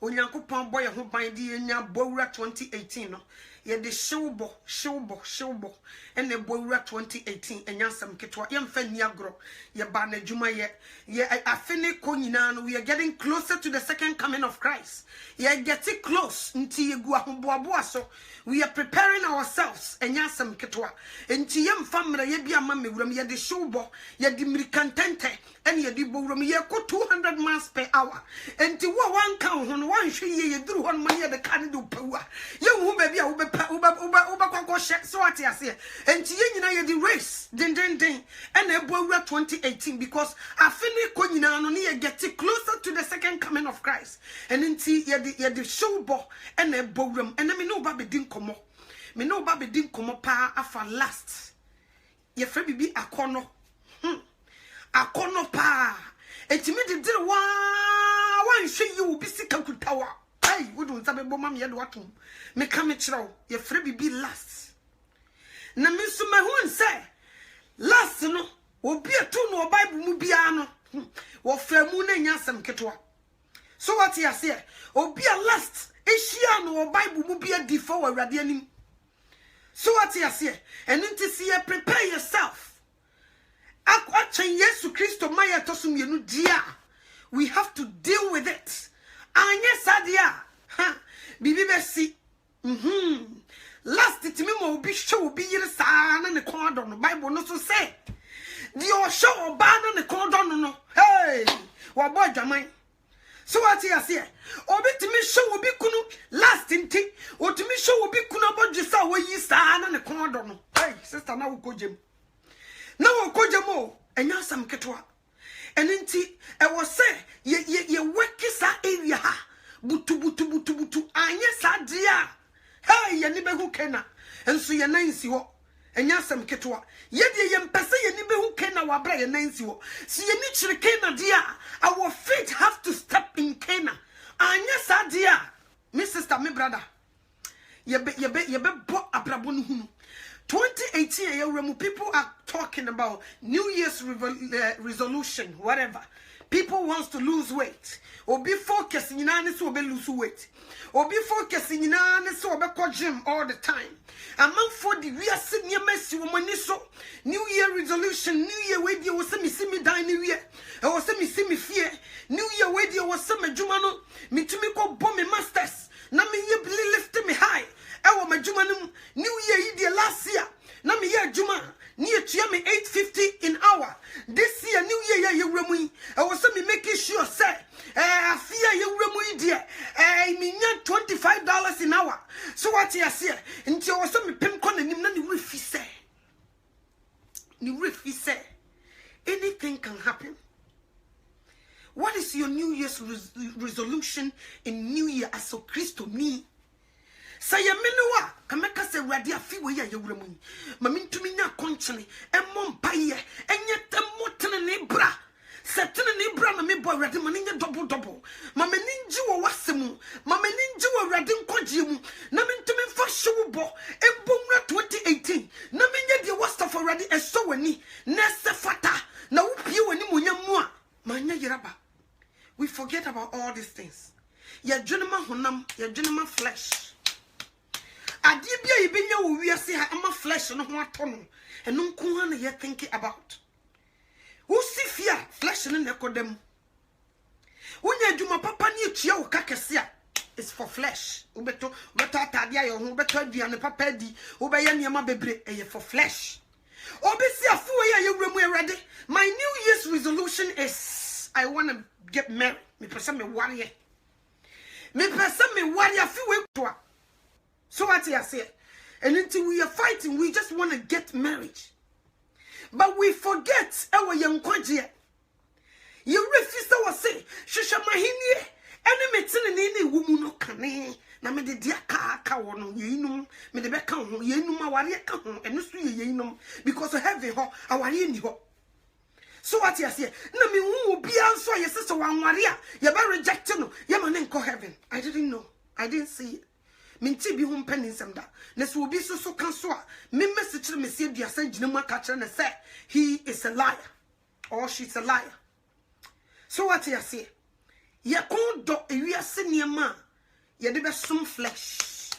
onyankopon boy ho ban di enya bowura 2018 no ye de shewbo ene bowura 2018 enyansam ketwa ye mfa ni agro ye ba na djuma ye afene ko nyina no we are getting closer to the second coming of Christ. Ye getting close nti ye gu ahoboaboa so we are preparing ourselves enyansam ketwa nti ye mfa mra ye bia ma mewuram ye de shewbo ye de mirikantente ene ye de bowuram ye ko 200 miles per hour nti wo wan kan ho no wan hwe ye duru ho no ma ye de kan de pewa ye hu ba bia uba kwakwo so ati ase enti ye nyina ye di race den and ebowura 2018 because afini ko nyina no ye get closer to the second coming of Christ and enti ye di showbo and ebowuram and me no ba bedin komo pa afa last ye fra bibi akono akono pa enti me di dire wan hwe ye obi sika kutawa ai wudu nsabe bo mam ye do atom me ka me kirawo ye fra bibi last na me so ma hu nse last no obi etu no Bible mu bia no wo fra mu na nyasem ketwa so what you say obi a last ehia no Bible mu bia di for awrade anim so what you say and nti see you prepare yourself akwachen Yesu Kristo maya tosum yenu dia we have to deal with it anye sadia ha bibi besi last it me mo bi show bi yire sa na ne kon do no Bible no so say the o show ba na ne kon do no hey wa boy dwaman so what you say obi timi show obi kunu last nti o timi show obi kunu abodwe sa wo yi sa na ne kon do no hey sister na wo kojem o enya sam ketwa eninti e wo say ye work sa area ha butu anye sa dia hey ye ni behu kena enso ye nansi ho enya sam ketwa ye de ye mpese ye ni behu kena wa bra ye nansi ho si ye ni chire kena dia our feet have to step in kena anye sa dia me sister me brother ye be bo abrabo no hunu 2018 people are talking about New Year's resolution whatever. People wants to lose weight. Or be focusing in an so be lose weight. Or be focusing in an so be go gym all the time. Among for the we are senior messy woman so New Year resolution, New Year way you was see me die New Year. I was see me fear. New Year way you was me jumano. Me to me go bomb me masters. Na me ye lift me high. I was my jumanum New Year the last year. Na me ye juma. Near to me 850 in hour. This year, New Year, you remui. I was making sure, say, I fear you remui, dear. I mean, $25 an hour. So what you say? Until I was some pimcon and none of riffy say. New riffy say. Anything can happen. What is your New Year's resolution in New Year as a Christo me? Say a menua, Kameka se radia fi we ya yewremu. Mamintumi nya konchene, emmon paye, enye temotene ne bra. Setene ne bra na me boy radi maninye double. Mama ninji wo wasemu, mama ninji wo radi nkwaje mu. Na mintumi fa show bo, ebomra 2018. Na menye de wasta for radi eso wani, nese fata. Na upie wani munyam a. Manya yiraba. We forget about all these things. Ya dwunema honam, ya dwunema flesh. Adibia ibenya wo wiase ha ama flesh no ho atono eno nko na ye thinking about wo sifia flesh no nekodem wonya adwuma papa ne etua wo kakese a is for flesh ubeto atade ayo ho ubeto aduane papa di ubeye niam bebre eye for flesh obesi afuwe ya yewremu erede. My New Year's resolution is I want to get married. Me person me warrior afuwe to. So what I say, and until we are fighting, we just want to get married. But we forget our young kwaje. You refuse to say, Shisha mahini, any metin any woman no kane, na me de dia ka wono, yinum, me de beka ho, yinum aware ka ho, and no yinum, because of heavy ho, aware ni ho. So what I say, na me hu bi anso your sister wan ware a, you be rejected no, ye man nko heaven. I didn't know. I didn't see it. Minti bi hum peninsem da na so obi so kan so a me message me se duasa ginemu aka kire na say he is a liar or she's a liar. So what you say ye kondo ewiase niema ye de be som flesh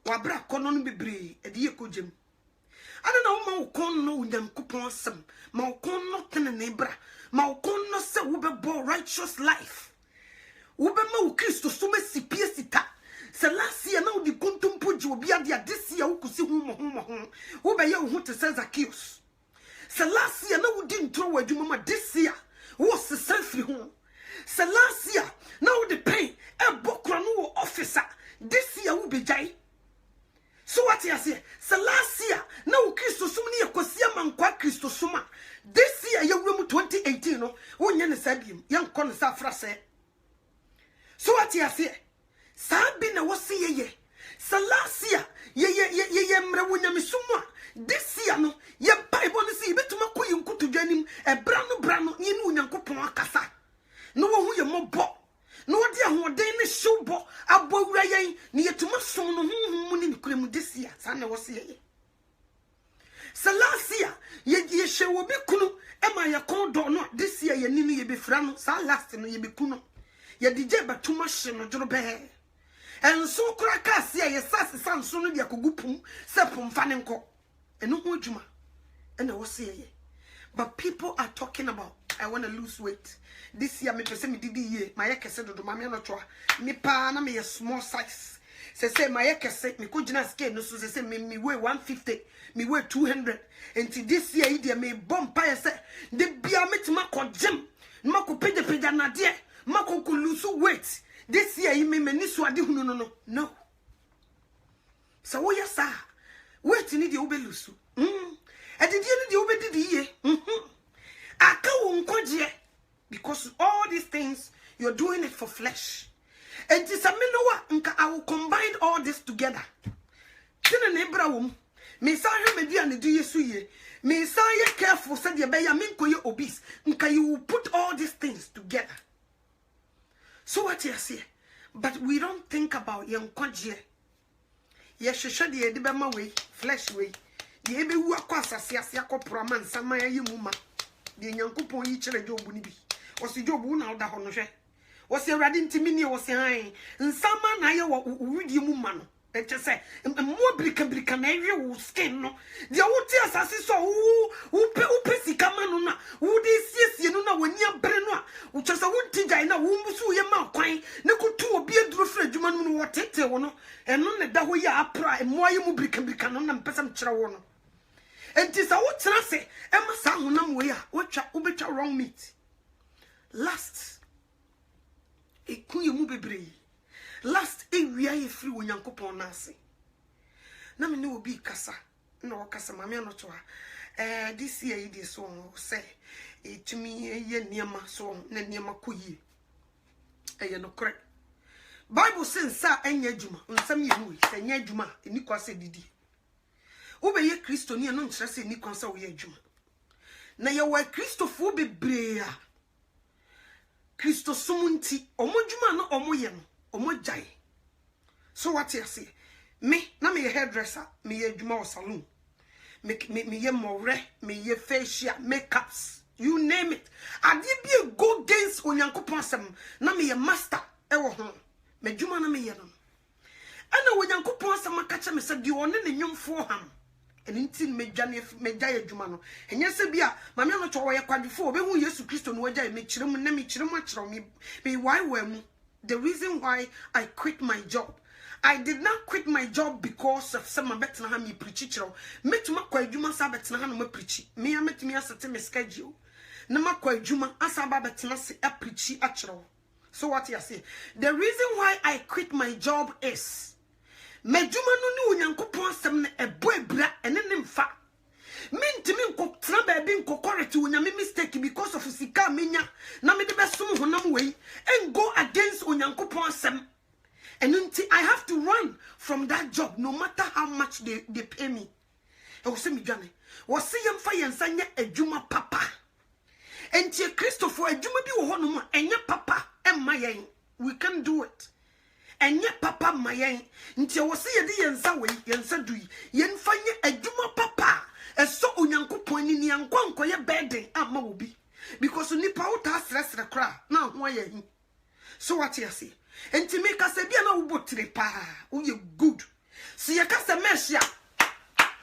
wabra kono no bebre e de ye kogem ana na wo ma wo kono Onyankopon asem ma wo kono tene ne bra ma wo kono se wo be bo righteous life wo be ma wo Kristo so ma sipie sita se last year na wo di kontompo ji obi ade this year wo kusi ho wo be ye wo te se Zacchaeus se last year na wo di ntro wa adwuma ma this year wo se selfie ho se last year na wo de pain e bokro no wo officer this year wo be jai. So what you say? So last year, now Christo Sumni Yakosia Mankwa Christo Suma. This year, you room 2018, no, when you said him, young Con Safra say. So what you say? Sabina was see ye. So last year, ye Mrawunyamisuma. This year, no, ye Bible see Betumaku you could to join him a brano, you know, Yanko Poakasa. No one who you more bought. No dia ho den ne showbo abowura yen ne yetuma som no hunhum ne kremu this year san na wo se ye last year ye hwe bi kunu e ma ye kon do no this year ye ni ye be fra no sa last no ye be kunu ye dije batuma hye no joro be enso kura ka se ye sase sanso no dia kogupum se pomfa ne nko eno ho adwuma e na wo se ye but people are talking about I want to lose weight. This year, me pese me didi ye. My kese do mama no twa. Me pa na me small size. Say my kese me ko gina scale no so say me weigh 150, me weigh 200. Until this year idia me bomb pa say de bia metima ko gym. Ma ko pede na de. Ma ko lose weight. This year you me ni so ade hunu no. So wo yesa. Weight ni de wo be lose. Adidi ni de wo be didi ye. Because all these things you're doing it for flesh. And it's a minowa I will combine all this together. Tina nebra wom. Me sa he media ne do yesu ye. Me sa ye careful said ye be ya min ko ye obese. Nka you will put all these things together. So what you say? But we don't think about ye nkwaje. Ye hwehwe de ye de be ma we flesh we. Ye be wu akwa asase akopro man sama ye muma. The Yankupon yi chere Job ni bi. Osi Job na oda ho no hwe. Osi Awurade ntimi ni osi han. Nsama na ye wo wudi mu ma no. E che se mo brika na ewe wo skin no. De wo ti asase so wo pe sika ma no na. Wo de siesie no na wani abre no a. Wo che se wo ntigya na wo mbusu ye ma kwan. Ne kutu obi aduro fra adwuma no wo tete wo no. Eno ne da ho ya apra mo aye mu brika no na mpesam kire wo no. And this a what say, Emma Sanam way, which are wrong meat. Last a queen mubi last a we are free when young couple nasi. Nami no be cassa, no cassa, mamma no to her. This year it is so say it to me a year near my song, near my kuyi. A no correct. Bible says, Sir, and Yajuma, on some year, say Yajuma, and Nico said, Didi. Obe ye Kristo ni no nkyerese ni konsa wo ye adwuma na ye wa Kristo fo bebre a Kristo sumunti omodwuma no omoye no omojai. So what you say me na me hairdresser me ye adwuma o salon me ye more me ye facial makeups you name it ade bi go against Onyankopon asem na me ye master e wo ho me adwuma na me ye no ana Onyankopon asem aka che me se di one ne nwomfo ham enintin meja adwuma no enye se bia mame no to wo ye kwadefo obehu Yesu Kristo no wagya me kirem na me kirem akiro me why were mu. The reason why I quit my job, I did not quit my job because of some betna ha me preach kiro metuma kwa adwuma sa betna ha no ma preach me ya metumi asete me schedule na makwa adwuma asa ba betna se a preach akiro. So what you say? The reason why I quit my job is Mejuma no ni Onyankopon asem na ebo ebra ene ne mfa. Mintimi nko tena ba bi nko correct Onyame mistake because of sika menya na me de besom honam wei and go against Onyankopon asem. And until I have to run from that job no matter how much they pay me. E wo se mi dwane. Wo se yemfa yensa nya adwuma papa. Enti Christopher adwuma bi wo ho no mo enye papa emma yen. We can do it. Enye papa mayen nti wo se yedi yensa we yensa dui yenfa nye adwuma papa eso Onyankopon ni ankonko ye burden amma obi because nipa wo ta sresre kra na ho aye hi So what you say? And to make us a bia na ubotire pa. You good. So you can say meshia.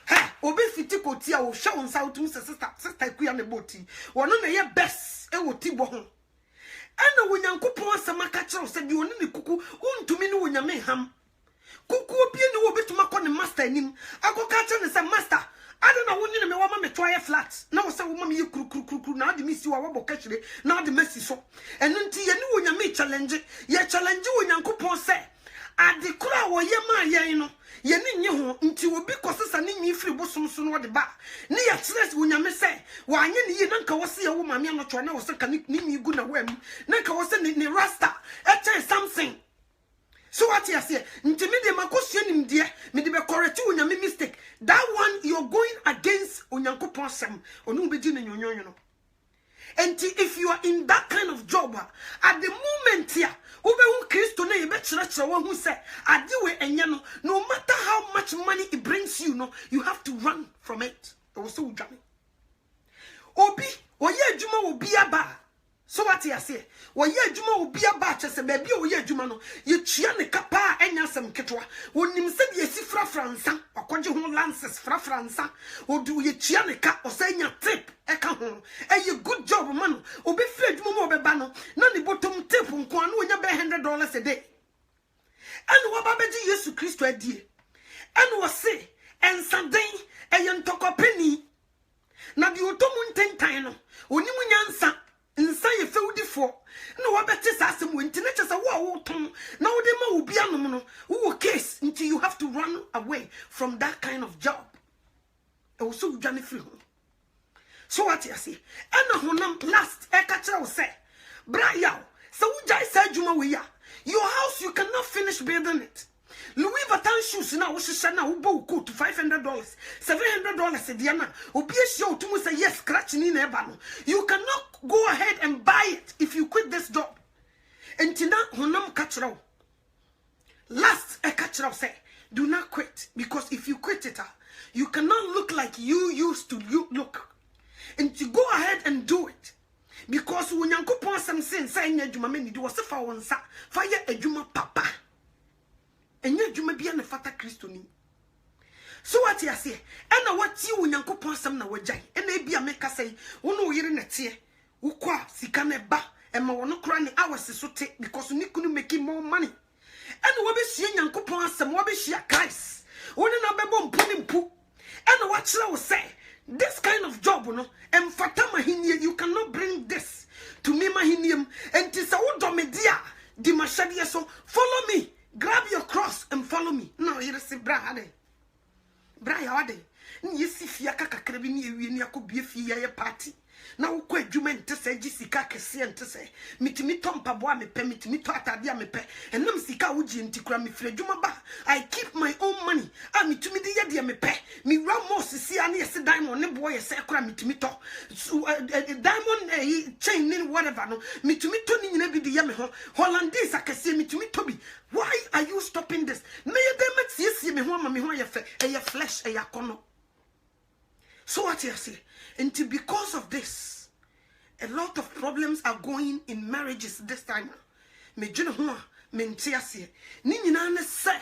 Hey, obi fiti kotia o sha on sa otum sister kuya ne boti. Wono na ye best e woti bo ho. Ana wonyankopon asama ka kire se bi oni ne kuku untumi ne wonyame ham. Kuku obi ne wo betuma kɔ ne master anim. Akoka kire ne se master I don't know when me wama me try flat. Now say woman me kru na de misi wa wabo kachire na de mesi so. Enu nti ye ni wonya me challenge. Ye challenge wonyankopon say ade kura wo ye ma ye no. Ye ni nye ho nti obi kosesa ni nyi firi bosom so no de ba. Ne ye kire wonya me say wa anye ni ye nanka wo se ye wo ma me no twa na wo se ka ni nyi gu na wam. Nanka wo se ni rasta. Eche something. So what you say? Nti me de makosua nim de me de be correct wonya me mistake. That one you're going against onyankopon sem. Onu be di na nyonyo no. And if you are in that kind of job at the moment here, ube Christo na ye be kire wo hu say ade we enye no, no matter how much money it brings you no, you have to run from it. It was so udwane. Obi oye adwuma obi aba. So what you say? Wo ye adwuma obi aba che se ba bi wo ye adwuma no ye tua ne kapa enya asem ketwa wonim se de esi fransa akwaje ho lances fransa odu ye tua ne ka osanya tip e ka ho e ye good job man obi fi adwuma mo obeba no na ne bottom tip nko anu onya be $100 a day anu wa ba beji Yesu Kristo adie anu wo se ensaden e ye ntokopeni na di otomu ntentan no onimu nyansa nsa ye fewdifo no wabete sasem wenti na chese wo ton na wo de ma obi anom no wo case until you have to run away from that kind of job. E wo so dwane free ho. So what you say? Ana honam last e ka kire wo say bra yaw so wo jai sa adwuma we ya your house you cannot finish building it. Louis Vuitton shoes na wo hye na wo bo coat $500 $700 dia na obi ehia otumu say yes scratch ni na eba no you cannot go ahead and buy it if you quit this job. Entina honam ka kire wo last e ka kire wo say do not quit because if you quit it you cannot look like you used to look and to go ahead and do it because when yankopon sam say nya adwuma me ni do wo se fa won sa fa ye adwuma papa enye dwuma bia ne fata Kristo ni. So what you say? Ena wati wonyankopon asem na wajai. Ena bia meka say wono yire nete. Wokwa sika ne ba ema wono kra ne awase so te because ni kunu making more money. Ena wabehie nyankopon asem wabehie Christ. Woni na bebo mpu ni mpu. Ena wachira wo say this kind of job no emfata mahinie you cannot bring this to me mahinium entisa wo domedia di mashade so follow me. Grab your cross and follow me. No, you see, brother. Brother, you see, Fiaka Krabi, you could be a party. Now, quite you meant to say, Jessica Cassian to say, meet me Tom Pabwa, me permit me to Atadia me pe, and Nam Sika Uji and Tikrami Frejumaba. I keep my own money. I meet to me the idea me pe, me Ramos, see, and yes, a diamond, no boy, a sacra, me to me talk. So, diamond chain, whatever, no, me to me turning in the Yamaho, Hollandese, I can see me to me Toby. Why are you stopping this? May you see me home, me home, your flesh, a yakono. So what you say? And because of this, a lot of problems are going in marriages this time. Me jino ho mentiase. Ni nyina ne say,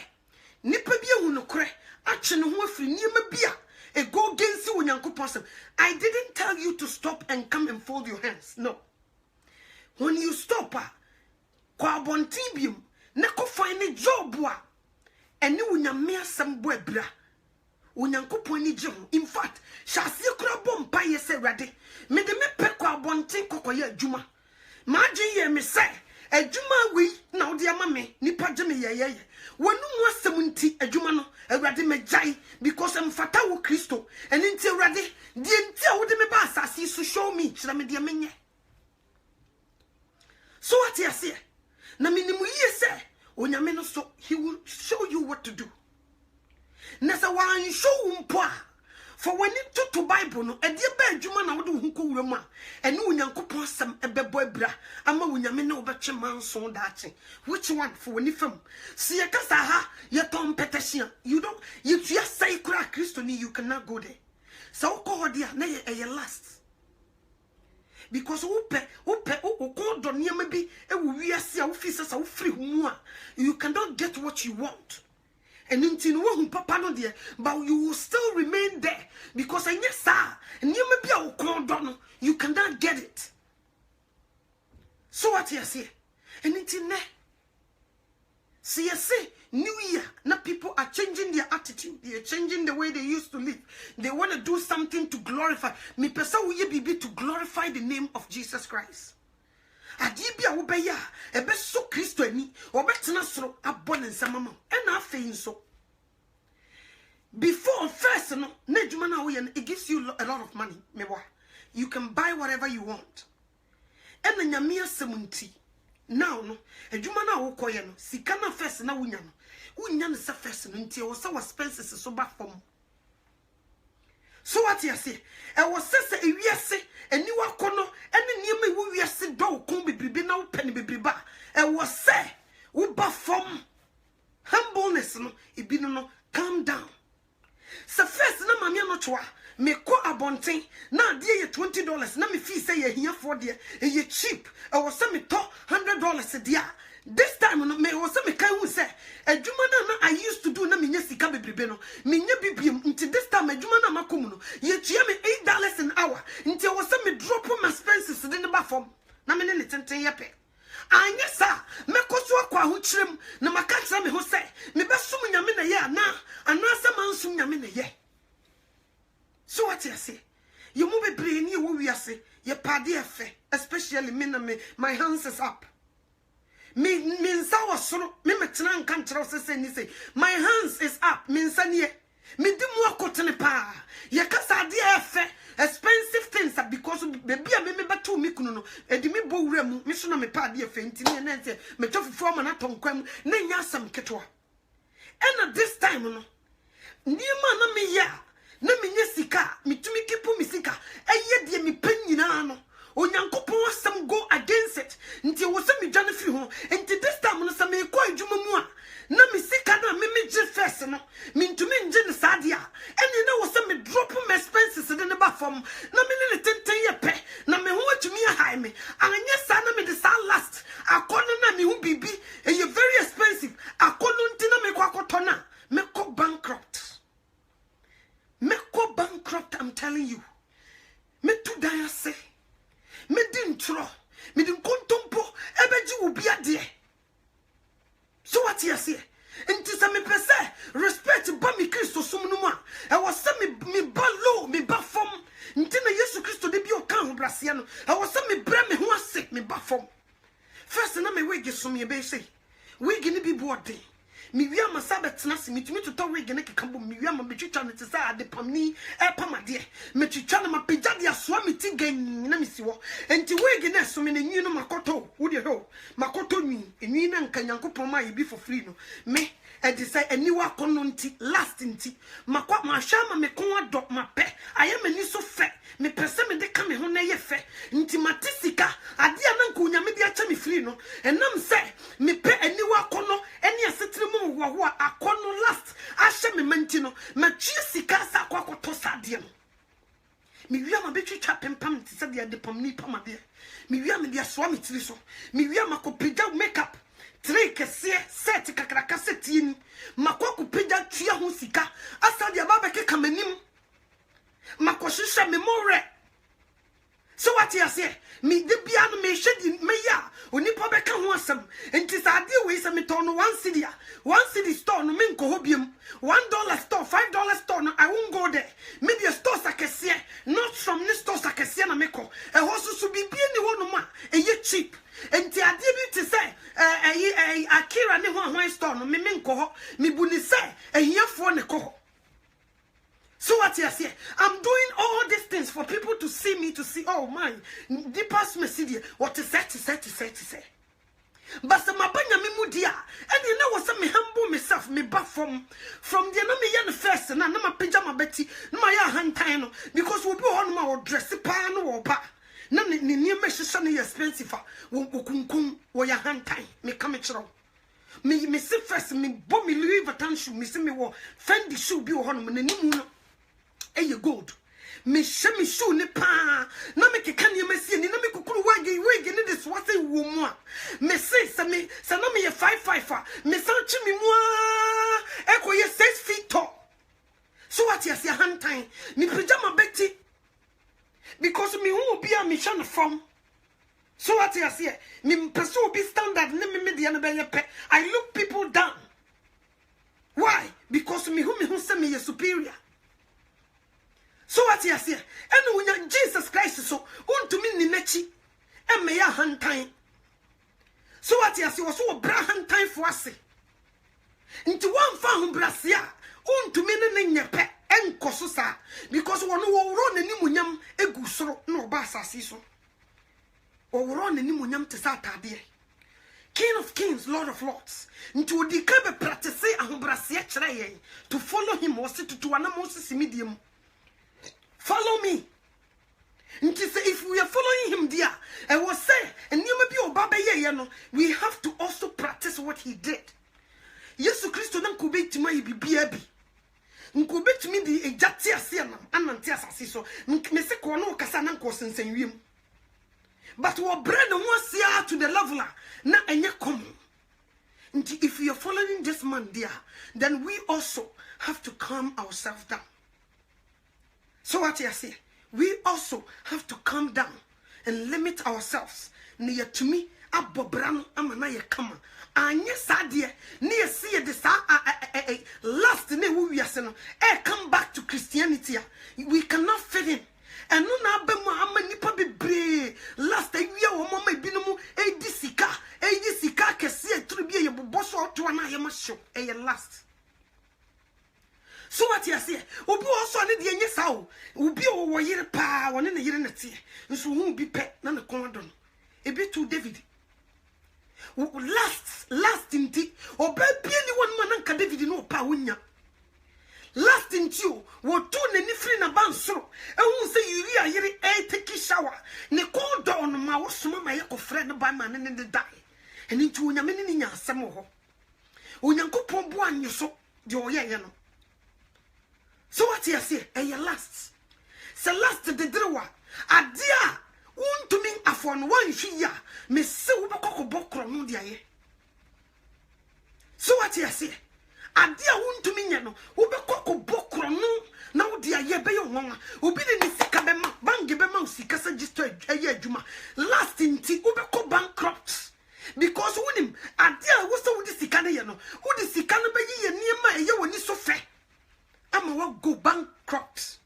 nipa bia hu no kre, ache no ho afiri niema bia, e go against wonyankopon. I didn't tell you to stop and come and fold your hands. No. When you stop, kwa bontibium, ne ko find a job wa, ene wonyame asem bo abira. Unyankopon ni je ho. In fact, shasi kura bom pa ye se rade. Me de me pe kwa bonten kokoye adwuma. Ma agye ye me say, adwuma wi na wo de ama me nipa gye me ye. Wonu mu asem nti adwuma no awrade me jai because am fata wo Kristo. Eni nti awrade de nti a wo de me ba asase so show me kire me de menye. So what you say? Na minimu ye say, onyame no so he will show you what to do. Nessa wan show umpa for when it took to Bible no e de ba adwuma na wo de hu ko wura a ene onyankopon asem ebebo abra ama wonyame na obetwe manso daache which one for when ifam see ye kasa ha ye tom petition you don't you just say kura Kristo ni you cannot go there so ko ho dia na ye last because uko niema bi ewu wiase a ufisa sa ufiri hu a you cannot get what you want. And until you papa no there, but you will still remain there because I yes sir, and you may be a uko you cannot get it. So what you say? And until ne. See, you say, New Year, now people are changing their attitude. They are changing the way they used to live. They want to do something to glorify. Me pesa uye bibi to glorify the name of Jesus Christ. Adibia ubeya, ebe so Christo eni, obetina soro abon and samama. And after so. Before first, no, it gives you a lot of money. Mewa, you can buy whatever you want. And the nyamia semunti. Now no, ejuma na wokoye no, sika na first na wunya no. Wunya no se first no nti wo se was expenses so ba fom. So what you say? E wo se ewiase eniwa kono ene niam wo wiase do kon bebribe na wo pene bebriba. E wo se wo ba fom. Humbleness no, ibi no calm down. Se first na mama no toa. Me ko abonten na de ye $20 na me fee say ye here for de ye cheap I was say me to $100 dia this time no me was say me kan hu say adwuma na I used to do na me nya sika bebrebe no me nya bibiem nti this time adwuma na makom no ye tua me $8 an hour nti I was say me drop my expenses de ne ba fom na me ne tenten ye pe anya sa me koso akwa ho kirem na maka kira me ho say me besum nyame na ye ana sa mansum nyame na ye. So what you say? You move a brain, you will say, your party affair, especially me, my hands is up. Means our solo, me metran can't trust say, my hands is up, means any. Me do more cotton pa. Ye casa dear affair, expensive things because baby, I remember 2 mikuno, and me bo remu, mission me party affair, and then me tough form and atom quem, name some ketwa. And at this time, no, near man, me ya. Na menye sika mitumi kipu misika eye de me panyina no onyankopon asem go against it nti wo se me dwane fi ho nti this time no se me ko adwuma mu a na me sika na me je first no mintumi nje ne sadia ene na wo se me drop my expenses de ne ba fom na me ne tenten ye pe na me ho atumi ahai me anya sa na me de sa last akono na me hu bibi eye very expensive akono nti na me kwa akotona me ko bankrupt. Me go bankrupt, I'm telling you. Me too die say. Me didn't tro. Me didn't contompo. Ebeji will be a dear. So what you say? And tis a me pese. Respect ba mi Christo sumunuma. I was say me ba low, me ba fom. Ntina Yesu Christo de bi o kan brasiano. I was say me bre me ho ase me ba fom. First na me wege so me be say. Wege ni bi boade. Mi wia masabet na si mitumi to wig ne kekambo mi wia ma betwitwa ne tsa ade pamni e pamade me twitwa na mapagya de asoa meti gan na misiwo enti wig na so me na nyi no makoto wo de ho makoto nwi enwi na nka Nyankopon ma ye bi for free no me e de say eniwa kono nti last nti makwa ma hwa ma me kon ado mape aye mani so fe me pese me de ka me ho na ye fe nti matisika ade na nka onyame de acha me free no enam say me pe eniwa kono eni asetire wo akono last ahye me mantino ma twie sika sa kwakoto sade no mi wia ma betwitwa pempam ti se de pamni pamade mi wia me de asoa me tiri so mi wia ma ko pija makeup three kese set kakraka setini makoko pija twa ho sika asa de baba ke kamanim makoshisha me more. So what you say? Me de bia no me hwedi me ya onipa beka ho asem enti sa ade we se me ton no 1 cedi store no me nko ho biem $1 store $5 store no I won't go there me the store sakese not from this store sakese na me ko e ho so bibie ni ho no ma e ye cheap enti ade bi te say Akira ne ho store no me nko ho me bu ni say ehiafo ne ko ho. So what you say? I'm doing all these things for people to see me, to see, oh my, the past message, what is that to say. But some abanya me mudia, and you know what me humble myself, me back from the enemy yan first, and I'm a pajama betty, no my hand tino, because we'll be on my dress, pan or pa. None near me shiny expensive, won't or your hand time, me come at you. Me see first, me bomb me leave attention, me see me war, Fendi shoe be on me, and you good. me shoe ne pa na me keka ne masie ni na me kokuru wage ne this what say wo mu a me say sa me sa na me 5 me san chi me mu a ekoye 6 feet tall. So what you say hand time me pajama betty because me who be a mission from. So what you say me person be standard me the na pe. I look people down. Why? Because me who say me superior. So what you say? And when Jesus Christ so unto me ni nechi and me ya hand time. So what you say was so bra hand time for us. Into one found brasia unto me ne nyepe enkoso sa because one wo ro nani munyam egu soro no ba asase so. O ro nani munyam te sa atade. King of kings, Lord of lords. Into odi ka be practice ahobrasia kire yen to follow him or sit to ana Moses medium. Follow me. And say if we are following him there, I will say, and you may be obaba ye no, we have to also practice what he did. Yesu Christo nan kubeti ma ibibia bi. Nkubeti mi di ejati ase na anante asase so. Me se ko no kasa nan ko sensen wiem. But we bread no ase to the level na enye common. If we are following this man there, then we also have to calm ourselves down. So what you say? We also have to calm down and limit ourselves. Near to me, abobrano amana ye kama. Anye sadie, near see the sa last ne we are saying. Come back to Christianity. We cannot fit in. And no na be mo nipa bebre. Last year o mama binumu edisika kese tribie ye boboso to na ye masho last. So what you say? Obi also ne de enye sawo. Obi o wo yire pa, woni ne yire nete. Nso hu bi pe na ne kon do no. Ebi to David. Last inti. Oba bia ni won man nka David no pa wonya. Last inti o, wo to ne ni free na bansoro. Ehun se Uria yire take shower. Ne kon do no ma wo soma ma ye ko frɛ ne ba ma ne ne die. Eni nti onyame ne nya asɛm ho. Onyankopɔn bo anyo so de oyɛ ye no. So what you say? Last. So last the drewa. Adia. Untumi afon one shia. Me se ubako bokro no dia ye. So what you say? Adia untumi nyano. Ubako bokro no. Na udia ye be yo ngonga. Ubide ni sika bema. Bangi bema usika sa jisto eye juma. Last inti ubako bankrupt. Because unim. Adia wasa udi sika ne yano. Udi sika ne be ye niema eye woni so fe. I'ma go bankrupt.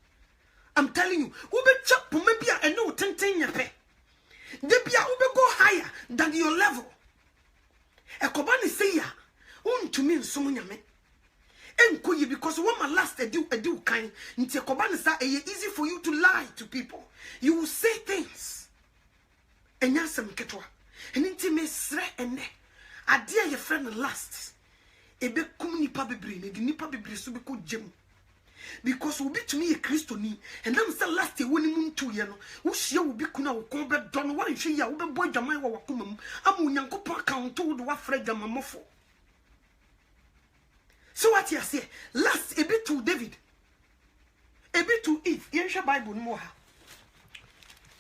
I'm telling you, ube chop maybe I know 10 yepe. Debia ube go higher than your level. E kobani say ya, to me sumunyame. Enkoye because what my last do kind. Nti kobani say easy for you to lie to people. You will say things. Enya sem ketwa. Enti me sre ene. Adia your friend last. Ebe kum nipa bebre, ne di nipa bebre so be ko gem. Because we be to me a Christoni, and I'm still last year winning moon 2 years. Who she will be kuna will come back done one she ya will be boy Jamai or Wakumum. I'm Unyanko Park told what Fred Jamamofo. So what you say? Last a bit to David, a bit to Eve. Yensha Bible Moha.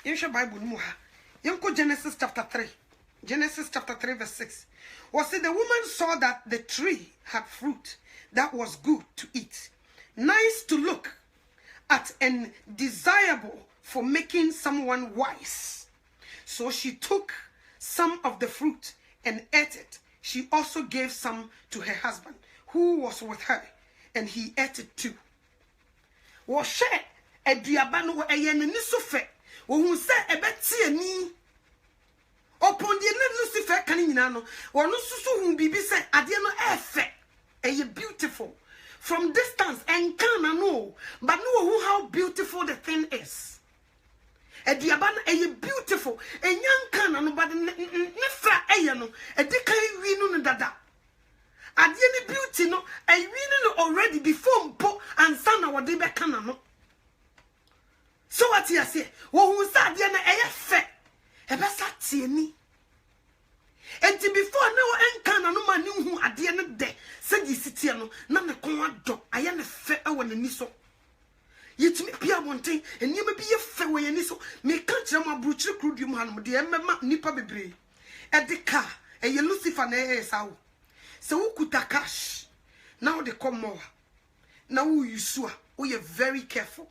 Yensha Bible Moha. Yanko Genesis chapter 3. Genesis chapter 3 verse 6. Was it the woman saw that the tree had fruit that was good to eat, nice to look at, and desirable for making someone wise. So she took some of the fruit and ate it. She also gave some to her husband, who was with her, and he ate it too. Washe eduabano eyene ni sofe. Ohun se ebeti ani. Upon the Lucifer kan nyina no. Wonu susu hu bibi se ade no efe. Eye beautiful. From distance and can no, but know how beautiful the thing is. Ediaban a beautiful, a young can no, but nefra ayano, a decay winu dada. At the beauty no, a winu already before po and son our debe canano. So what you say? Who said yana a fe? A besatieni. And before no enkana no man knew at the end of the day, said you sit here no, none of do I am a fair one and so. Yet me Pia wanting and you may be a fair way and so me can't jam a brooch crude you man the emma nipa bebre at the car and you Lucifer ne sao so who could cash now they come more now you sure we are very careful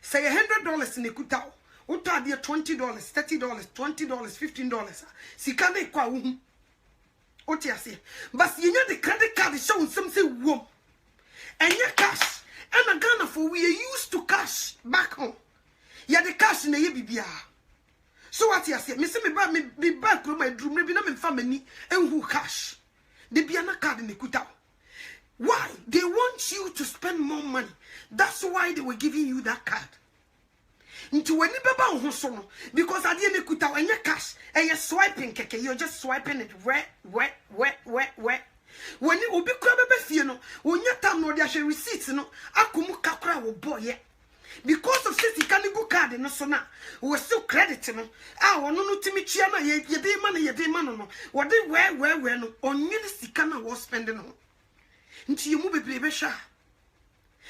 say $100 in the kutao uta dia $20 $30 $20 $15 sikane kwa otiase but you know the credit card is showing something warm and your cash and a Ghana for we are used to cash back home ya the cash na ye bibia so what you say me say me back from my room me be na me family and who cash the biana card in the kuta why they want you to spend more money that's why they were giving you that card into when you beba so because at the end kuta when your cash and you're swiping keke you're just swiping it where when you obi kura bebe fie no onya tam no dia hwe receipts no akomu kakra wo boy because of this go card no so na we still credit no wono no timi tua na ye de ma no wo de we no onye sika na wo spend no nti yemu bebre be hwa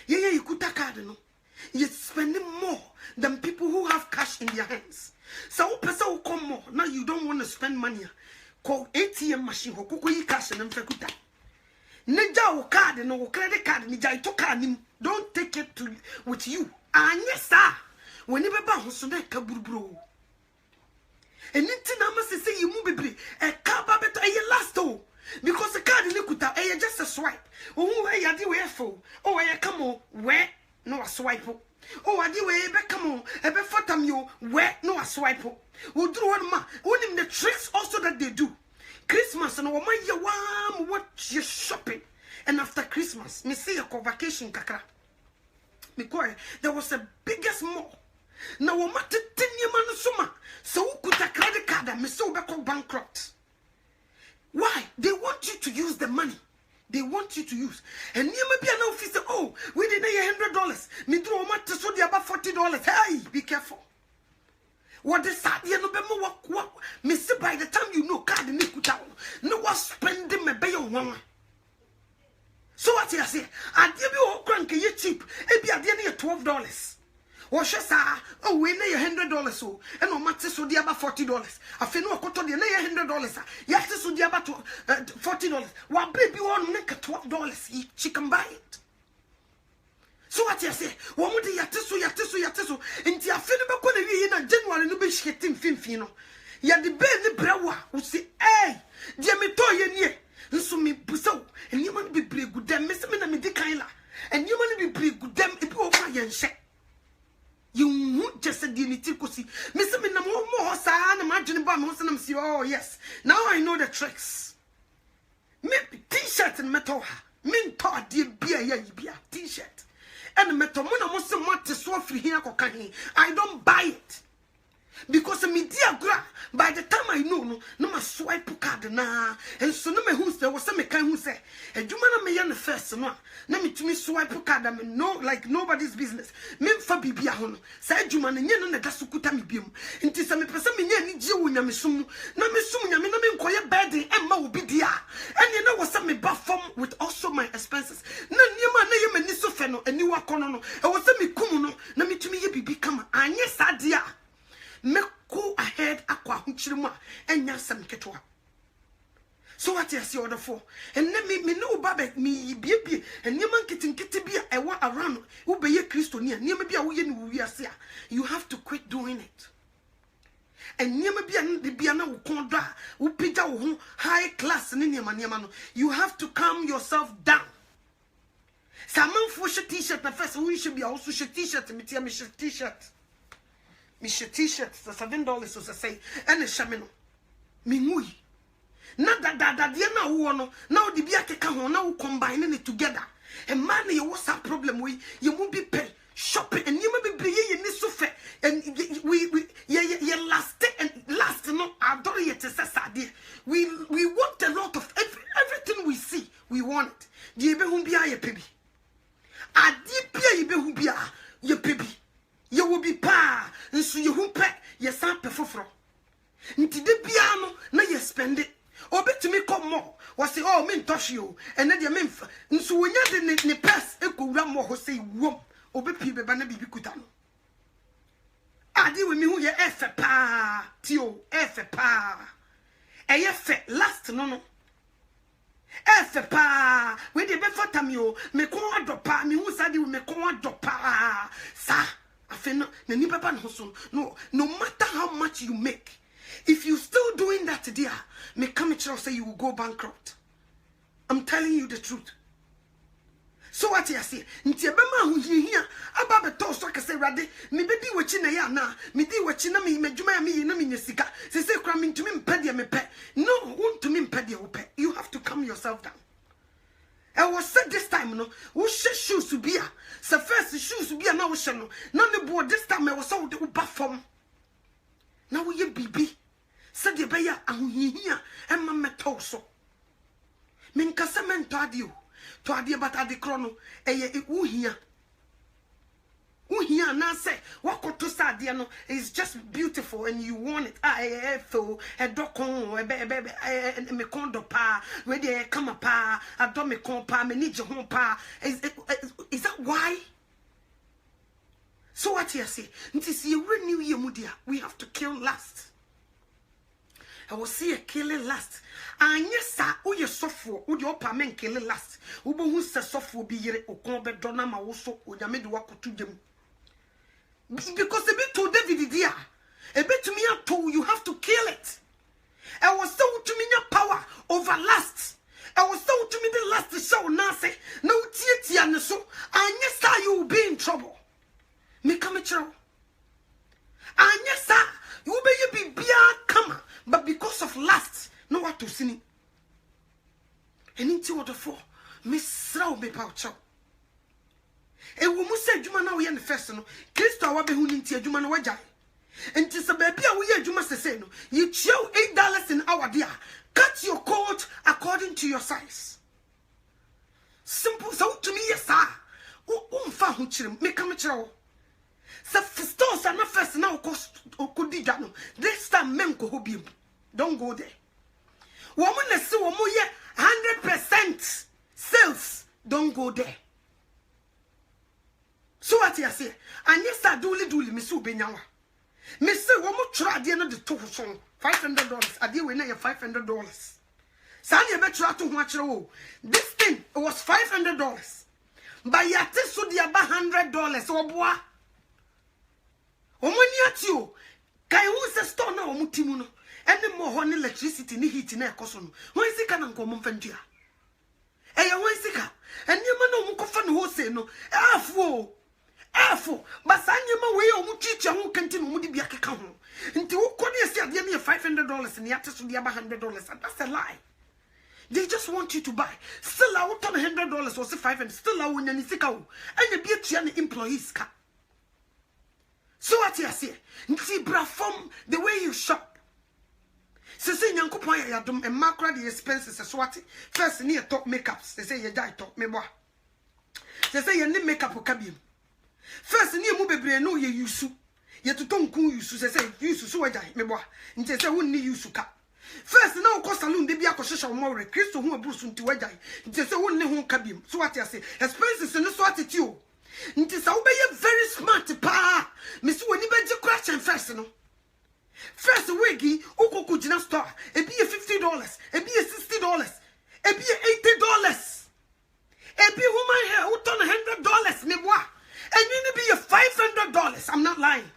ye ikuta card no you're spending more than people who have cash in their hands so person will come more now you don't want to spend money call ATM machine ho koko yi cash na mfekuta Nija wo card no wo credit card ni jai to card nim don't take it to with you anye sa when you be ba ho so na ka buruburo eniti na ma se yimu bebre e ka ba beto e last o because the card ni kuta e just a swipe oh we ya di we fo oh we come on we no a swipe oh adi we be come on e be fotam yo we no a swipe wo duru one ma onim the tricks also that they do Christmas and woman ye wam what you shopping and after Christmas me see a vacation kakra me quiet there was a biggest mall now woman tinye man suma so who could a credit card me so be bankrupt why they want you to use the money they want you to use and you may be an officer oh we didn't $100 me do woman to so the about $40 hey be careful. What is that? You know, what? Me say by the time you know card ni kuta, no one spending me pay on one. So what you say? I give you all cranky you cheap. It be at the end $12. What she say? Oh, we need $100 so, and no matter so the about $40. I feel no quote the $100. Yes, so the about $40. What baby one make $12? She can buy it. So what you say? One more yatiso. Inti afini be kona wi na January no be shetim finfino. Ya de be ne brawa. We say, hey, dia me to ye nie. Nso me busaw. Eni man be bregu dem. Me se me na me di kan la. Eni man be bregu dem e bi ofa ye nhye. You just said the niti kosi. Me se me na mo hosa na ma dwene ba me hosa na me say, oh yes. Now I know the tricks. Me t-shirt and metal ha. Me to ade bia ya bia t-shirt. And metomona must want to so free here. I don't buy it because me dear gra. By the time I know, no ma swipe card na. And so no me who there was some kind who say, "And you man me yan the first no. Na me to me swipe card. I mean no like nobody's business. Me fa bibia hono. Say you man nye no na dasukuta me biom. Inti sa me pesa me nye ni je wo nya me sum. Na me sum nya me na me nkoye bed e ma obi dia. And you know what some me perform with also my expenses. Na nyema na ye me ni so fe no ani wa kono no. E wo se me kum no na me tumi ye bibi kama. Anye sadia. Me go ahead akwa hunchirima enya sam ketwa. So what you see order for? And let me know babe me bie and nyeman kitin bia ewa around wo be ye Kristo ni nyema bia wo ye ni wo wiase a you have to quit doing it. And nyema bia de bia na wo kondo a wo pija wo high class ni nyema no you have to calm yourself down. Saman fo she t-shirt na first wo should be also she t-shirt me tia me t-shirt. Me t-shirt for $7 so say and shamino me ngui na da dia na wo no na odi bia keka ho na wo combine it together and man you what's that problem we you won't be pay shopping and you may be ye ni so fe and we last no adore yet say we want a lot of everything we see we want it die be hu bia ye pebi adi bia ye be hu bia ye pebi you will be pa nso ye hu pe ye san pe foforo nti de bia no na ye spend it obetumi come more was say oh me touch you and then ye me nso wonya de ne pers ekowura mo ho say wom obe pi beba na bibi kuta no ade we mi hu ye efe pa tio efe pa eye fe last no efe pa we de be fota mi o me ko adopa mi hu sa de me ko adopa sa afi no na ni papa no so no matter how much you make, if you still doing that there, me come to say you will go bankrupt. I'm telling you the truth. So what you say? Nti ebema hu hia aba beto so ka say rade me bedi wachi na ya na me di wachi na me madwuma ya me yi na me nyesika se se kra me ntumi mpede me pe no wontumi mpede wo pe. You have to calm yourself down. I was said this time no wo shoes to be a se first shoes to be a na wo no na me bo this time I was so de wo ba fom na wo ye bibi said de be ya ahohihia e ma meto so me nkasa mento ade o to ade but ade krono eye uhia na say wakoto sade no is just beautiful and you want it so e dokon e me kondo pa we dey come pa ado me kon pa me nije ho pa is that why? So what you say nti see renew ye mudia we have to kill lust. I will see a killing last. And yes, sir, who you suffer, who you opa men killing last. Who se suffer be yere o kombe dona ma woso o yame do wako to them. Because a bit to David dia, a bit to me to you have to kill it. I was so to me your power over lust. I was so to me the last show nase no tieti and so. And yes, sir, you will be in trouble. Me come at you. And yes, sir, you will be come. But because of lust, no what to sin. And into what for Miss Row be pouch. A woman said, Juma now, we are the first no. Christo, I will be who need to Juma Wajai. And tis a baby, we are Juma say no. You chill $8 an hour, dear. Cut your coat according to your size. Simple, so to me, yes, sir. Found children, make a mature. Stores are not first now cost no. This time men go home. Don't go there. Woman is so 100% sales. Don't go there. So what you say? And yes, I do me so benyawa. Me say woman try the end of the two song $500. I deal with $500. Sanya bet try to watch the this thing it was $500. But yet so the about $100 or boy. Omoni atio kai hu se store na omutimu no ene mo ho ne electricity ni heat na ekoso no won sika na nko mo mfantua eya won sika enema na omukofa no ho se no afo basanyema we omutwiche ho kanti no mudi bia keka ho nti wo kodi esi ade na $500 ni ate so de aba $100 that's a lie. They just want you to buy. Still I want $100 or say $500 still I won ni sika wo enya bia tua ne employees ka. So what you say? Nti bra from the way you shop. Se say nyankopon ya dum e makra the expenses so what? First near top makeups. They say you die top me boy. They say you need makeup okabium. First near mu bebre no ye yusu. Ye to tonku yusu se say yusu so wajai me boy. Nti say won ni yusu ka. First now ko salon de bia ko hwehwe wo more Kristo hu abrusu nti wajai. Nti say won ni ho kabium. So what you say? Expenses no so attitude. Nti sa wo be very smart pa. Mesi woni be je crash and first no. First wigi ukoku jina store. E be $50, e be $60, e be $80. E be woman hair who turn $100 me boy. And you be $500. I'm not lying.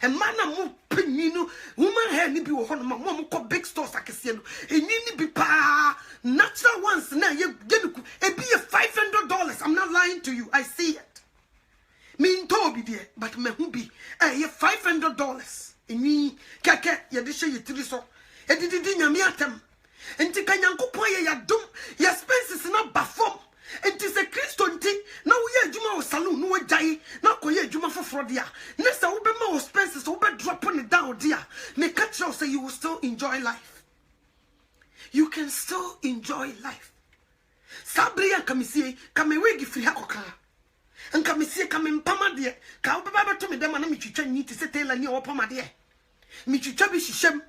And man mo pinino woman hair ni be wo hono mo ko big stores akese no. E ni be pa natural ones na ye genuku e be $500. I'm not lying to you. I see it. Me ntobi die but me hu bi ye $500 eni keke ye de hye yetiri so e didi nyame atem enti kanyankopon ye yadom ye expenses na bafom enti se Kristo nti na wo ye adwuma wo salon no wajai na ko ye adwuma foforo dia ne se wo be ma wo expenses wo be drop on it down dia me catch you say you will still enjoy life. You can still enjoy life. Sabria kamisi kamewegi free hakoka and come see come in Pamade, cow baba to me, them and me to train you to settle and your Pamade. Me to chubby shem.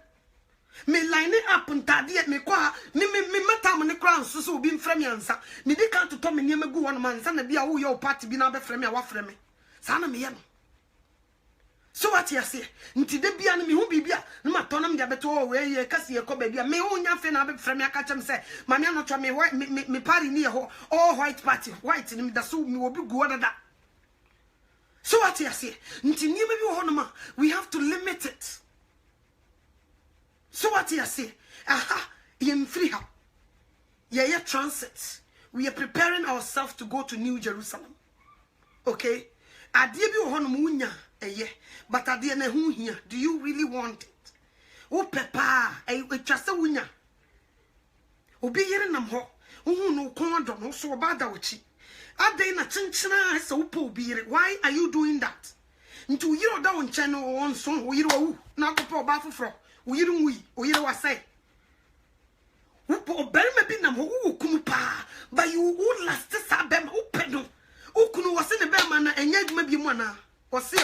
me line up ntade me kwa me meta me ne kra nso so obi mfrɛ me ansa me di kan to me niam gu won man na bia wo ye party bi na be frɛ me a wa frɛ me sa na me ye no so what you say nti de bia no me hu bibia na ma tonam de beto o we ye kase ye ko ba bia me hu nya fe na be frɛ me aka chem say ma me anotwa me party ni ye ho all white party white ni me da so me obi gu won da. So what you say nti niam bi wo ho no ma we have to limit it. So what you say? Aha, in free her. Yeah, transit. We are preparing ourselves to go to New Jerusalem. Okay? Adie bi wo no munya eye, but adie na hu hia. Do you really want it? O pepa, twase wunya. Obi yere nam ho. Hu no kon do no so oba da ochi. Adai na chinchina se wo po obi yere. Why are you doing that? Ntu yiro da won che no won so wo yiro wu. Na go po oba foforo. Uyiri was say, Upo Berma bin nam who kumpa, but you would last to sabem open. Ukunu was in the Berman and yet maybe mona, or say,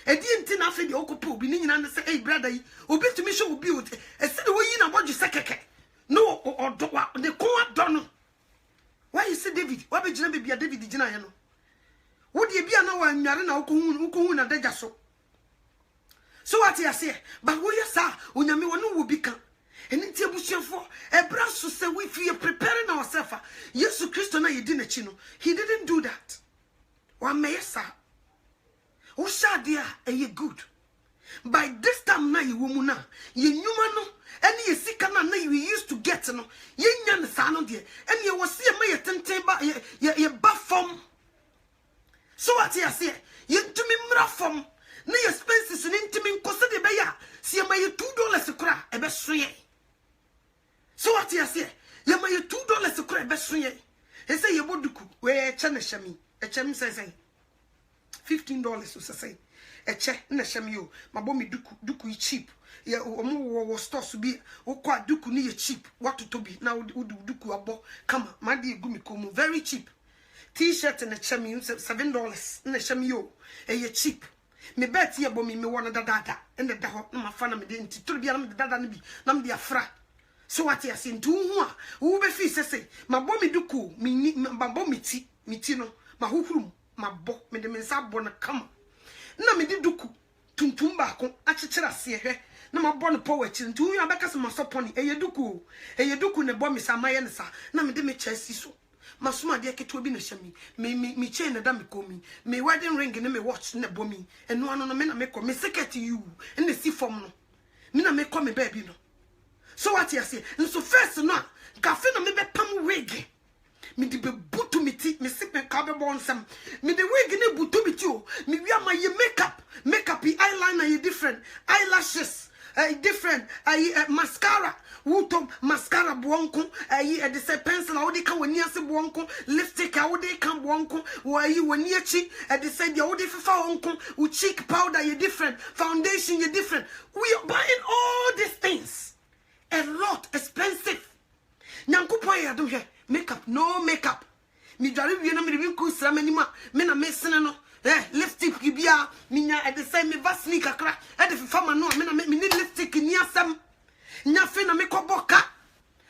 a didn't after the Okupo, beginning and say, hey, brother, obi to me show build, a said, way in about your second. No, or the co-op don't. Why you say David? What would you be a David Dinayano? Would you be an hour and Yarina Ukuna Dejaso? So what you say? But we are sa unyami wonu will become. And in Tiabusian for a brass to say we are preparing ourselves. Yes, Christo na yedina chino. He didn't do that. One may sa. Osha dia ye good. By this time na you womuna, ye numano, and ye sikana na you used to get no, ye nyan sano dear, and ye was see a may attend ye buff from. So what you say? Ye to me mrafom. Na expenses ni ntimi nkosa de beya si ma ye $2 kura e be soye. So what you say? Ye ma ye $2 kura e be soye. He say ye boduku we che na shami. E che mi say $15 so say. E che na shami yo. Ma bo mi duku cheap. Ye omo wo store so bi wo kwa duku ni ye cheap. What to be na duku abo kama ma de egu mi komu very cheap. T-shirt na shami $7 na shami yo. E ye cheap. Me bet ye bomi me wona dada and the daho na mafana me de nti to bia na dada na bi na me dia fra. So what you say ntu hu a wo be fi sese ma bo me duku me ma bo me ti no ma huhurum ma bo me de me nsa bo na kama na me di duku tuntum ba ko a chechira se hwe na ma bo no power chi ntu hu abeka se ma soponi eye duku ne bo me sa maye ne sa na me de me chasi so masuma de keto bi na hyami me chain na da me komi me wedding ring ne me watch na bomi eno ano no me na me ko me secret you and the see form no me na me ko me baby no. So what you say so first no cafe na me be pam wig me di be butu me ti me sip me ka be bon sam me the wig ne butu me ti o me wi ama ye makeup eyeliner ye different eyelashes different mascara wuto mascara buonko the say pencil awde kan wani ase buonko lipstick awde kan buonko wayi wani achi the say the awde fifa onko u cheek powder ye different foundation ye different. We are buying all these things a lot expensive. Nyankopon ya do hwe makeup no makeup mi dware wie na me bi nku sra manima me na me sene no lipstick bia minya the say me vaseline kakra the fifa ma no me na me ni lipstick ni asam nya fe na me koboka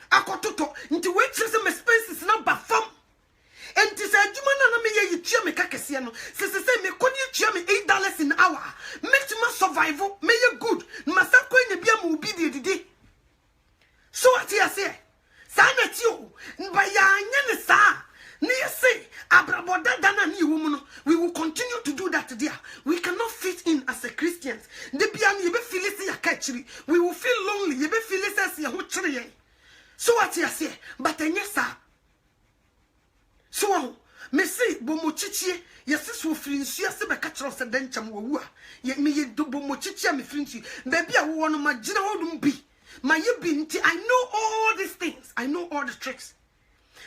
akototo nti we chese me expenses na ba fam enti se adwuma na me ye yitua me kakese no se me kodi yitua me $8 an hour make me survive me ye good ma sa kwanya bia ma obi didi. So what you say sa na ti o ba ya anya ne sa ne say abraboda dana ni wo mu no we will continue to do that there. We cannot fit in as a Christians. De bia ne be feel say yakachiri we will feel lonely ye be feel say ye ho chire ye. So what you say but anya sa so me say bomo chichie yeses wo frinsu ase be ka chiro se dencham wo wu a ye me ye do bomo chichie me frinsu ba bia wo no ma gina hodum bi my yibinti. I know all these things. I know all the tricks.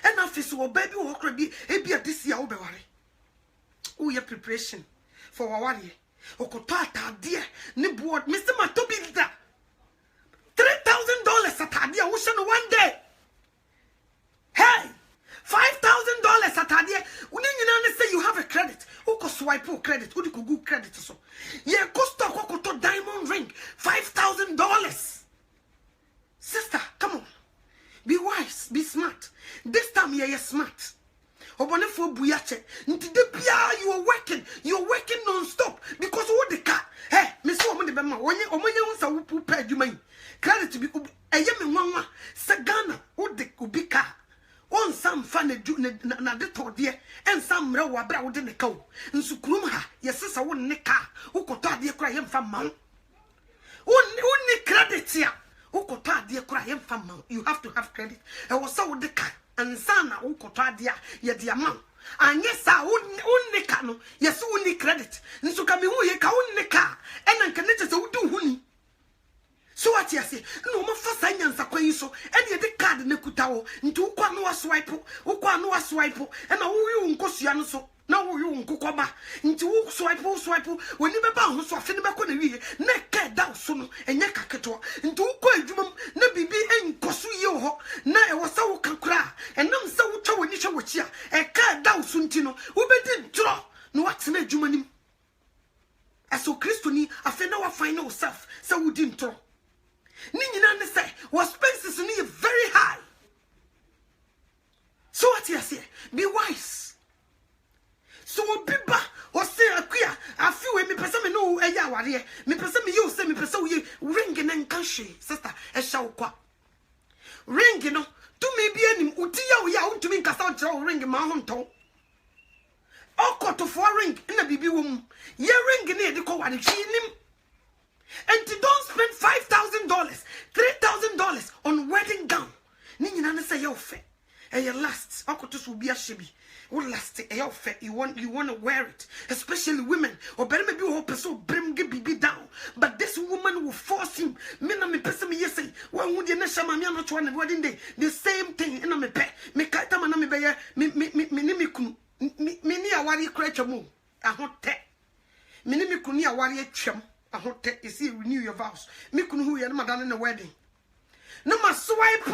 And after so baby walk be a this year obeware. Oh, your preparation for our worry. Okotata dear ni board Mr. Matobi da $3,000 at Adia ocean one day. Hey, $5,000 at Adia. When you say you have a credit, who could swipe credit, who could go credit so. Yeah, cost of diamond ring, $5,000. smart. Obonefo buyache. Nti de bia you are working non-stop because what the car. Hey, me so omo de be ma. Omonye unsa wupu pa adwuma yi. Credit bi eye me nwanwa. Se Ghana wo de obi car. On sam fa na de tode en sam mra wo abra wo de ne ka wo. Nsukurum ha yesesa wo ne car. Wo koto ade kura ye mfa ma. Wo credit ya. Wo koto ade kura ye mfa ma. You have to have credit. E wo sa wo de car. Ansana ukoto adia ye dia man anye sa unni ka no yeso unni credit nso ka me hu ye ka unni ka ena nka ne chese wudu huni so what you say no ma fa sa nyansa kwan yi so ene ye de card na kuta wo nti ukwa no wa swipe ena wo yu nkosua no so na wo yu nkokoba nti wo swipe woni be ba ho so afi ne be ko na wiye na ka da so no enye kaketo nti wo ko adwumam na bibi enkoso ye ho na e wo sa wo kakura enam sa wo twa woni hwe wo chia e ka da so nti no wo be di dro no watena adwuma nim aso Kristo ni afi na wa find yourself sa wo di ntro ni nyina ne say wo expenses ni very high. So what you say, be wise. So biba o say akuya afi we me pese me no eya aware me pese me you say me pese we ring na nkanhwe sister e hya wo kwa ring no to me bi anim uti ya wo ya untumi nkasa nkyere wo ring ma ho nton okoto for ring na bibi wo mu ye ring na e de ko ware hwinim and don't spend $5,000 $3,000 on wedding gown ni nyina ne say ye ofe e ye last okoto so bi ahye will last you want to wear it, especially women. Or better maybe hope so bring baby down. But this woman will force him. Me na me person me yes when would you not shama me not one wedding day. The same thing in me pet. Me kaita man me be me ni awari creature mo. A hot te. Me ni me kuni awari chum. A hot te. You see renew your vows. Me kunu who you madam in the wedding. No ma swipe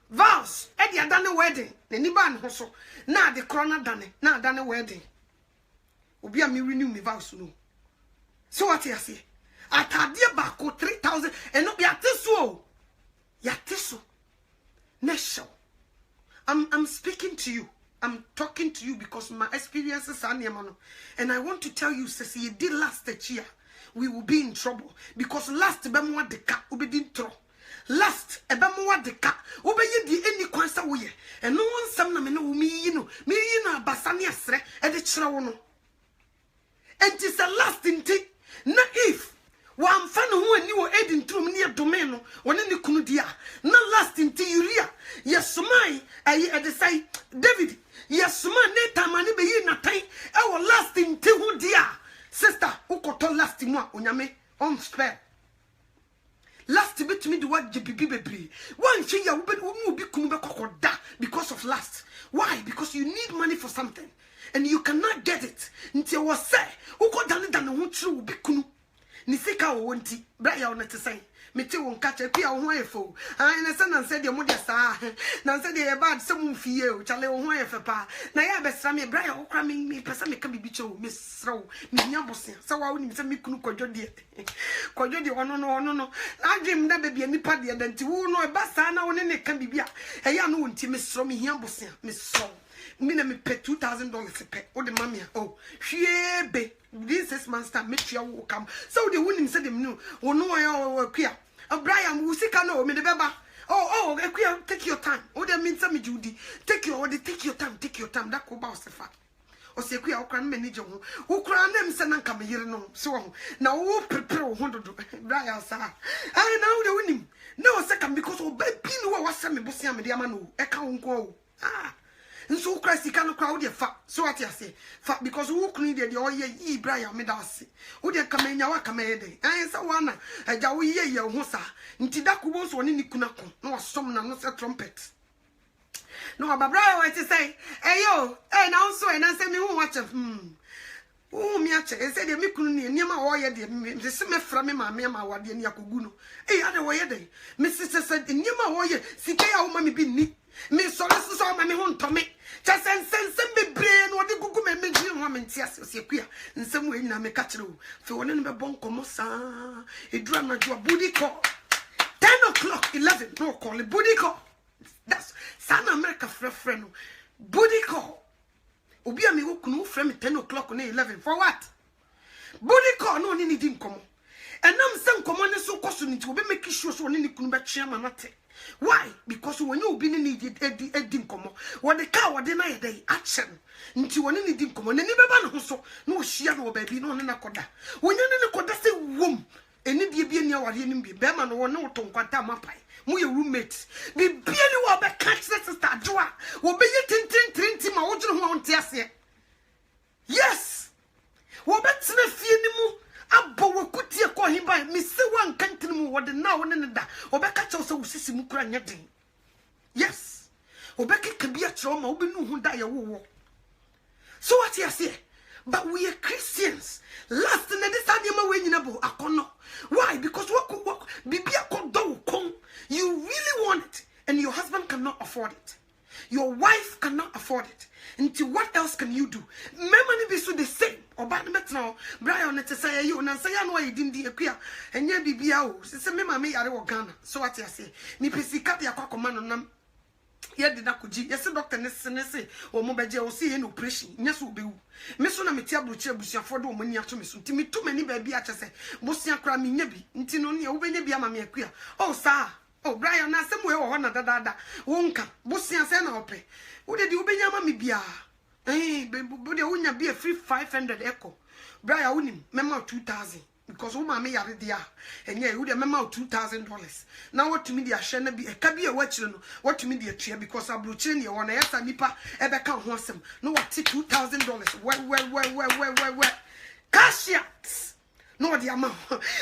vows e dia dane wedding na ni ban ho so na de corona dane na dane wedding obi a me renew me vows no so what you say atade ba ko 3,000 and no ya teso na show I'm speaking to you, I'm talking to you because my experiences are near man, and I want to tell you say you did last year we will be in trouble because last be mo de ka obedin tro last ebe mo wadeka obeye di eni kwansa wo ye eno wonsam na me no mi yi no abasa ne asre e de kire wo no enti se last nti na if wa mfa no ho ani wo edin trum ne edome no woni ne kunu dia na last nti yuria yesomai ayi e de sai David yesoma ne tamane be yi natan e wo last nti hu dia sister ukoto last mu a onyame on spell last bit me the word JBB. One thing you will be kokoda because of last. Why? Because you need money for something and you cannot get it until was say uko dani dani hunchu will be kunu. Nisika wonti braya on to say. Mete won catch a pia ho efo. Na say na say de mo de sa. Na say de bad some fie o chale ho efe pa. Na ya besra me braya okra me pesa me ka bibicho me sro. Me nya bosia. Sa wa woni me say me kunu kodwo de. Kodwo de ono no. Na dream da bebia nipa de danti wo no e ba sa na woni ne ka bibia. E ya no wonti me sro me hia bosia. Me sro. Me na me pay $2,000 pay. O de mamia. Oh, hwie be. This 6 months time make sure will come. So the women said them no. Oh no, I queer. Brian, we see no me the beba. Oh, queer, take your time. Oh, that means some Judy. Take your time. That could bounce the fact. Or say queer, can manage who crown them send come here no. So now who prepare 100 Brian, sir. I know the winning. No second because oh baby no was some bossiam diamano. I can't go. Ah. And so Christ he cannot crowd your fat. So what you say? Fat because who needed the oil ye Brian Medasi. Who they come in your comedy? I saw one a jawi ye your hosa. Ntidaku was one in Kunako. No some not a trumpet. No, but Brian what to say? Hey yo, hey now so and I say me who watch of oh me ache e said me kunu ne niam a wo ye de me se me fra me ma me ma wade ne akogu no e ade wo ye de me se said niam a wo ye sika ya wo ma me bi ni me so so ma me ho ntome cha sen be bre no de gugu me me gyi ho me ntia se kua nsem we nyina me ka kire wo fe woni no be bon komo sa e dura na jo body call 10 o'clock 11 no call body call that's San America friend no Booty call. Obi a me wo kunu frame 10 o'clock na 11 for what? Booty call no ni di nkomo. Enam se nkomo ne so koso ni ti obi make sure so ni kunu be twa manate. Why? Because when you be ni di nkomo, what the car what dey na ye dey action. Nti woni ni di nkomo na ni beba ne ho so na o hia no baabi na na koda. Wonya ne koda se wom. Eni die bia ni awade ni bi. Be ma no wo ne wo to nkwanta mapai. Mu ye roommates. Bi bia ni wo be catch sister doa. Wo be ye tintin ma wo gire ho onte ase. Yes. Wo be tena fie ni mu abo wakuti e ko himba mi se wan kantini mu wo de na wo ne da. Wo be catch so usisi mu kura nya den. Yes. Wo be keka bia kire ma wo be nu hu da ye wo. So what you say? But we are Christians. Last in this animal way you akono. Why? Because what bibia do kon. You really want it, and your husband cannot afford it. Your wife cannot afford it. Until what else can you do? Remember be so the same. Oba ne betna Brian ne say you na say no e din di akua. Enye bibia o. Se me ma me yare wo Ghana. So what you say? Me pesika de akwa no nam. Ye did not kuji. Yes, doctor necessary or mobaje or see an operation. Yes, will be. Miss Ona Metia Bucha Busia for the money to Miss Timmy too many baby at say. Bosia crammy nebi. Intino near Ubenia Mamma queer. Oh, sir. Oh, Brian, I somewhere or another dada. Wonka. Bosia Sena Ope. Would the Ubenia Mammy be? Eh, but there be a free 500 echo. Brian Unim, memo 2,000. Because woman may are there, and yeah, you would remember $2,000. Now, what to me, the shall be a cabby watching, what to me, the tree, because I blew chin you on a yes and nipper ever can't want some. No, what $2,000. Well. Cash yachts. No, the amount.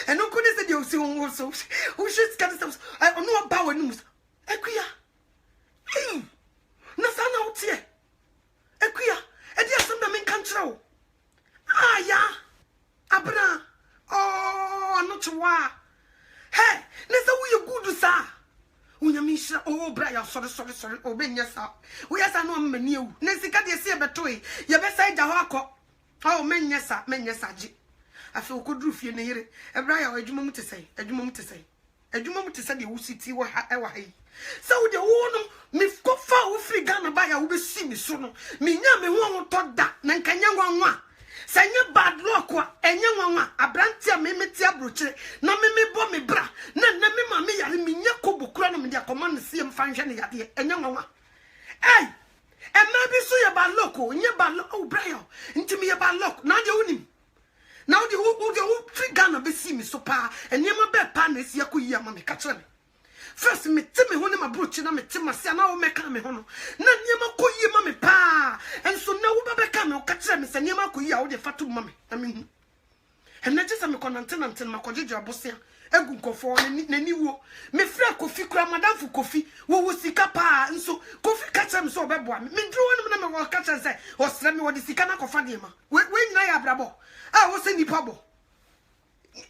And no good is the you see also. Who should scatter some? I don't know about news. Equia. Hey, Nasana out here. Equia. And yes, some men control. Ah, yeah. Abra. Oh, I'm not wa. Hey, let's say we good, sir. Unyamisha, oh, Brian, sorry, oh, Ben, yes, sir. We are no menu. Nessika, you see a betway. You best say the hawk. Oh, men, yes, sir, I feel good roof in here. A Brian, a jumum to say, a jumum to say, the city were ever hay. So the one, me go far free Ghana by a will see me soon. Me, me won't talk that, Nankanya one. Sanya bad luck and young one, a brantia memetia broche, no me bo me bra, na me mammy yari me yakobo cranum their command see him function at the and young one. Hey, and maybe so you bad loco, and your bad oh Brian, into me about luck, now you own him. Now the whole free Ghana be see me so pa, and yama bed pan is yaku yammy catch me. First, me Timmy when my brooch and I met Timmy, and now make me hono. None yama ko ye mammy pa, and so now Baba come catch me, and yama ko ya the fatu mammy. I mean, and not just a continent and my codija bossia, a good go for any wo. Me fra coffee cram madame for coffee, wo was sick pa, and so coffee catch them so bad one. Me drew one of our catch and say, or slam me what is the cana of Fadima. When I brabo, I was in the pubble.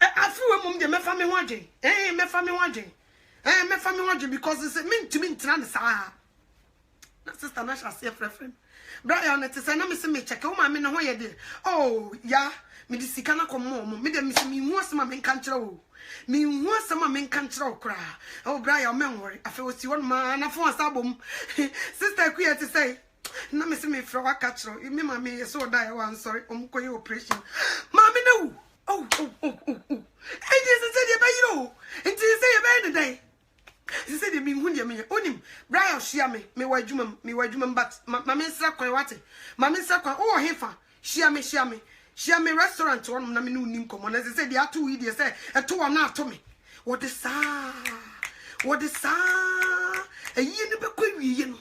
I flew among the family watching, my family watching. My family watching because it's a mean to mean trans. Sister Nasha say friend. Brian, it is a name me check. Oh, my men, why did? Oh, yeah. Me the sikana come mom. Me the miss me once my men control. Me once my men control cry. Oh, Brian, memory. I feel see one man. I found album. Sister queer to say. No, miss me for a catcher. You mean my me so die. I'm sorry. Going operation. Mammy, no. Oh. And yes, I said, you know. Until you say about the day. He said, "Me who you onim Brian share me wajumam but my minister kwate my minister kwa oh hefa share me restaurant one na me no nim komo na say they are two we say e to one na to me what is e yi ne be kwa wiye no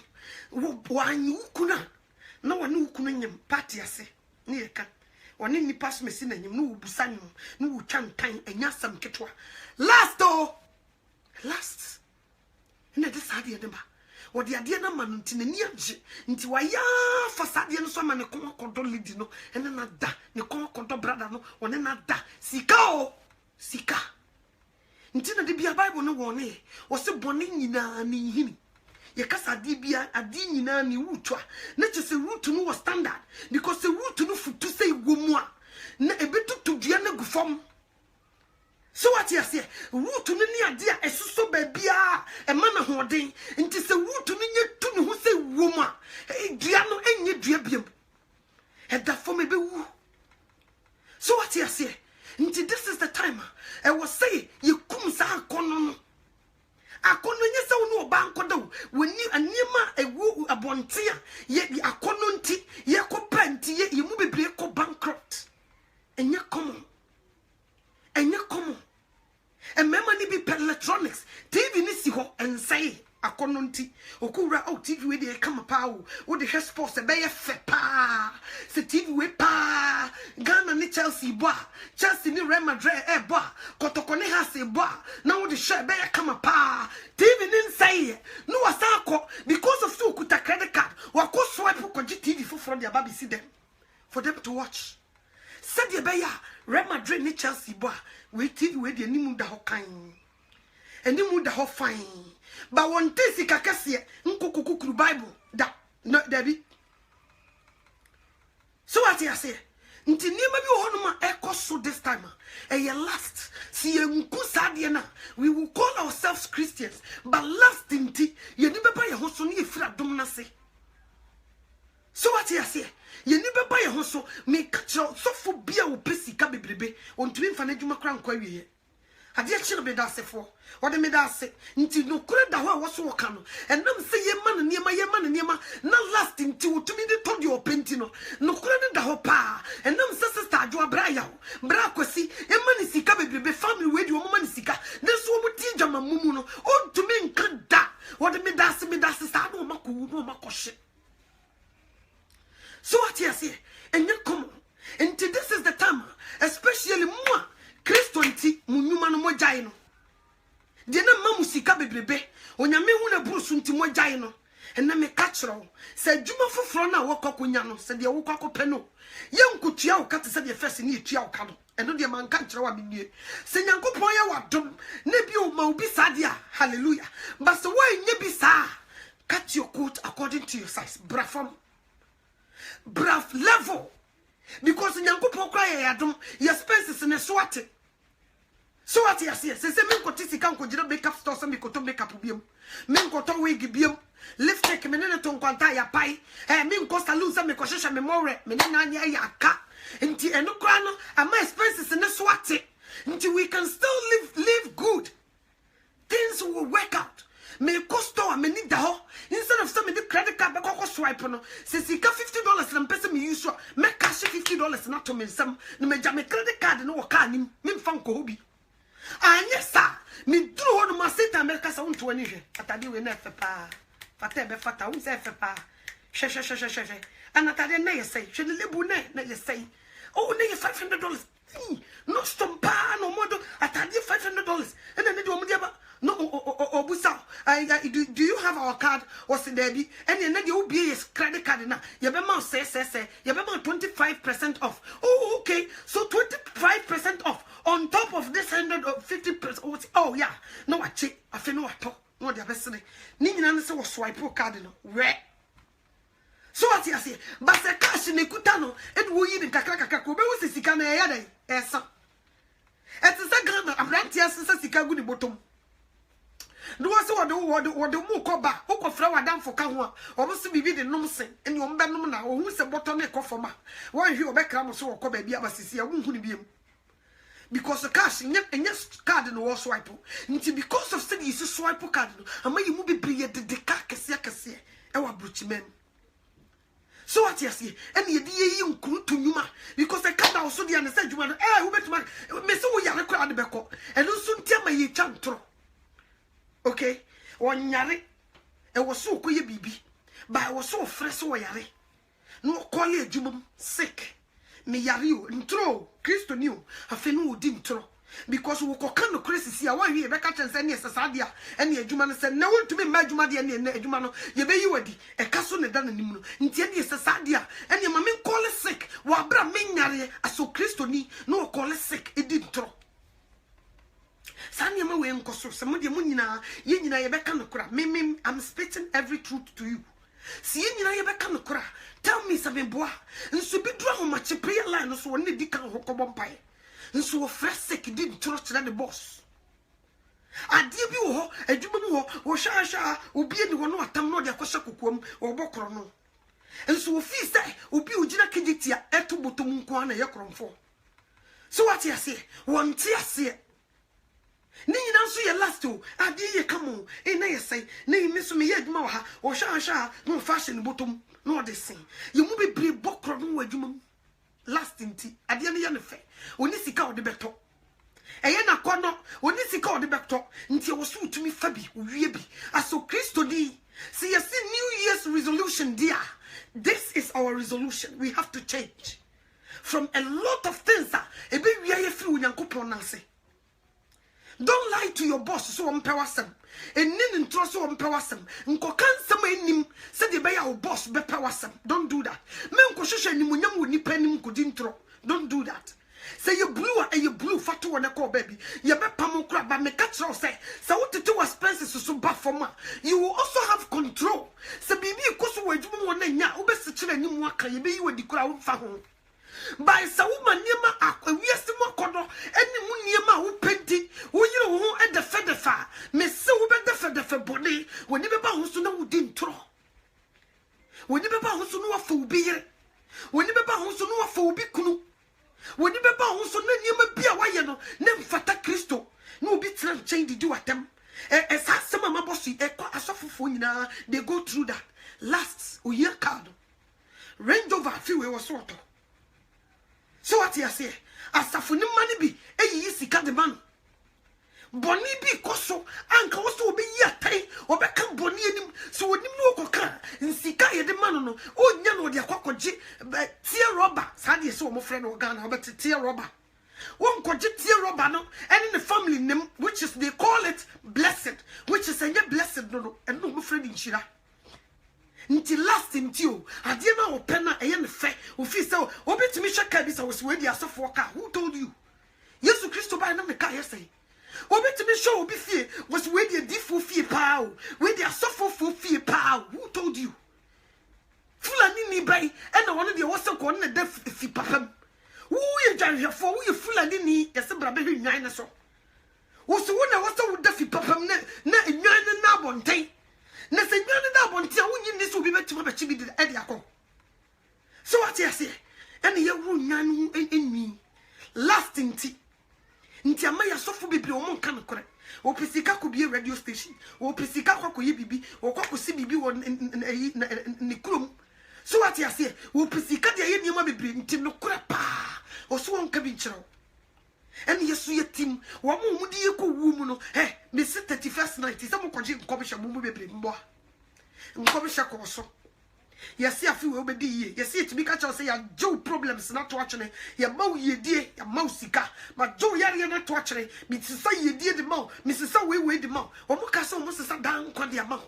wo anyu kuna na wonu kuna nyam party ase ne ye ka woni ni pass me si na nyam no busa nyam no twantan anya sam ketwa last na de sade de ba wo de ade na ma no ntine ni age nti wa ya fa sade no so ma ne kodo lady no ene na da ne kodo brother no one na da sika nti na de bia bible no wo ne wo se bone nyina ni hini ye kasa de bia ade nyina ni wutwa na che se root no was standard because the root no futu say gomu a na ebetutu dua na gufom So what you say? Root to ni idea esuso babia e man ahoden nti se root ni nye tu ne ho se woma e dua no enye dua biem e da for me be wu. So what you say? Nti this is the time I was say you kum sa akono no akono nye se wo no ba nkoda woni anima ewu abonte a ye akono nti ye ko panti ye mu bebre ko bankrupt enye common and member ni be electronics TV ni si ho and say akono nti okura oh TV we dey come pa wo the sports e be ye fe pa se TV we pa Ghana ni Chelsea ni Real Madrid kotoko ni ha se na wo the share be ye come pa TV ni say no wasako because of so kuta credit card wa ko swipe ko TV for their baby see them for them to watch. Said ye be ya Real Madrid ni Chelsea we TV we de nimu da ho kan enimu da ho fine but one tesi kakase nkokokukuru Bible da no dabi. So what you say nti niema bi ho no ma ekoso this time e last si enku sade na we will call ourselves Christians but last nti ye ni beba ye ho so ne efira dom na se. So what you say ye ni beba ye ho so me catch so for bia wo pesika bebrebe ontumi mfa na dwuma kra nkwa wiye ade a chiro be da sefo wode me da se nti no kura da ho a wo so wo ka no enam se ye ma na niema na last nti wotumi de to de openti no kura ne da ho pa enam se sister adwo bra ya bra kwasi e ma ni sika bebrebe family we di wo ma ni sika ne so wo ti djama mumu no ontumi nka da wode me da se sa no makowu no makoshe. So what you say? And you come and this is the time, especially moi, Christianity, munyuma no mo jai no. De na mamusika bebrebe, onyame hu na brusu nti mo jai no. And na me catch ro. Say djuma foforo na wo kokonya no, say de wo kokope no. Ye nkotua wo kate say de first ni etua wo ka no. Eno de man kan kire wa menue. Say nyankopon ye wadom, na bi o ma obi sade a, hallelujah. But so why nye bi sa? Cut your coat according to your size. Brafam. Brave level because nyankopon kwa ya yadom your expenses ne swate. So what you say se me nkoti sika nkojira makeup store se me koto makeup biem me nkoto wig biem lipstick me ne to nkwanta ya pai me nko salon se me kohwehwe me more me ne na anya ya aka nti eno kwa no ama expenses ne swate nti we can still live good, things will work out. Me cost me need the ho instead of some credit card be swipe no se sika $50 na mpese me use me cash $50 na to me some na me jam credit card no waka nim me mfa nko hobi anye sa me duru ho no ma seta America sa wonto ani hwe atade we na efe pa fata be fata won se efe pa hwe anatade na ye say hwe lebu na ye say oh na ye $500 no stompa no modo atade $500 and then do mo dia ba no obusa do you have our card or say there be and then you will be credit card na you be ma say you be ma 25% off. Oh okay, so 25% off on top of this 150%. Oh yeah, no I check I feel no ato no dia be say ni nyina say wo swipe card no we. So what you say but say cash ne kuta no e wo yi de kakra ko be wo sika na ya dai esa et say Ghana abrantia say sika gu ni bottom. No was what the mukoba, who could throw a damn for Kawa, almost be the nonsense, and your banana, or who's a bottom neck of ma. Why you back so call baby Abassi, I won't be him. Because the cash and yes, card in the war swipe. Until because of study is a swipe card, and may you move be the decacase, our brutty men. So what you see, and ye young to Numa, because I can't also the understand you want, who bet my Miss Oyana crowd the beco, and also tell my ye chantro. Okay, one yare, it was so queer baby, but I was so fresh so yare. No call ye jumum sick. Me yario, intro, Christo knew, a fenu didn't throw. Because we can no crazy see a one here, Becca and send yes, Sadia, and ye Juman said, no to me, my Jumadi and Jumano, ye be you a castle and done in the moon, in Tiani Sadia, and your mammy call it sick, while Bra Minare, a so Christo ni, no call it sick, it didn't throw. Sanya ma we nkoso samode mu nyina ye nyina ye beka no kora me I'm spitting every truth to you. Si ye nyina ye beka no kora tell me sabeboa nso bi dura ho mache prayer line no so woni di kan ho kobom pae nso wo fresh sick di ntoro kyerɛ ne boss adie bi wo ho adwuma mu ho wo hwa obi ni ho no atam no de akɔhyɛ kokoam wo bɔkoro no nso wo fi sɛ obi ogina kegitia eto botom nko ana yɛ kromfo so what you say won tie ase ni nyina nso yɛ last o adie yɛ kamo na yɛ sɛ na yi meso me yɛ adwuma wo ha wo hwa no fashion botom no de sen yɛ mu bebre bɔkoro no adwuma mu last nti adie no yɛ ne fɛ oni sika wo de beto eye na kono oni sika wo de beto nti wo so utumi fa bi wie bi aso Kristo di see you see New Year's resolution dear. This is our resolution. We have to change from a lot of things that ebe we are free unyankopon nase. Don't lie to your boss so empowasem. Enin ntro so empowasem. Nko kan sam enim se de be ya wo boss be powasem. Don't do that. Me nko hwehwe animunyam wo nipa nim ko di ntro. Don't do that. Say you blue and you blue fatu wona call baby. You be pam kra ba me catch say what to do expenses so bad for ma. You will also have control. Say bibi ikoso wadwuma wona nya wo be sekire ni mu aka ye be yi wadi kra wo fa ho. By sa woman niema awiase mo kodo eni mu niema wo penti wo yire wo ho edefa me se wo be defa body woni be ba ho so na wo di ntro. Woni be ba ho so no wa fa obi yire. Woni be ba ho so no wa fa obi kunu. When you be bound so na bia wa ye no na mfata Kristo na obi tran chain di watem as some mama boss asofofo nyina they go through that last o year card Range Rover fiwe was sort of so what you say asafo ni mani bi eyi sika de man boni bi koso anka wo so obi yi atai obeka boni anim so onim no okoka nsika ye de man no onya no de akwakoje tie rubber sa de so mo frɛ no Ghana obeti tie rubber won koje tie rubber no and in the family name which is they call it blessed which is enye blessed no and no mo frɛ di nchira nti last nti o ade na opena eye ne fɛ ofi sɛ obetimi hweka bi sɛ wo se we di asofo ka who told you Yesu Kristo ba na me ka yesɛ obetimi show obi fie was we di difo fie pa o we di asofo fie pa who told you fulani ni bai and the one of the wasa ko na def fi papam who ye janhwefo who ye fulani ni yese bra be hwan na so wo so wo na wasa wo def fi papam na enwan na abonten na se nwan na abonten wo nyi ni so obi betima be chi bi de akọ so what you say and ye wo nwan enwi lasting ti nti amaya sofo bibiri o mon kan kore o pisika ko bi radio station o pisika ko ye bibi o ko si bibi wo ni krom so what you say o pisika de ye niam bibiri nti no kore pa o so won ka bi nkyerɛ en yesu yetim wo mo di ye ko wu mu no me 31st night se mo koje nkobisha mu bibiri mbo nkobisha ko so yesi afi we obedi ye yesi etimi ka chawo say ya jow problems na to achene ya maw yedie ya maw sika ma jow yare na to achene mi sisa yedie de maw mi sisa we de maw o mo ka say o mo sisa dan kwa de maw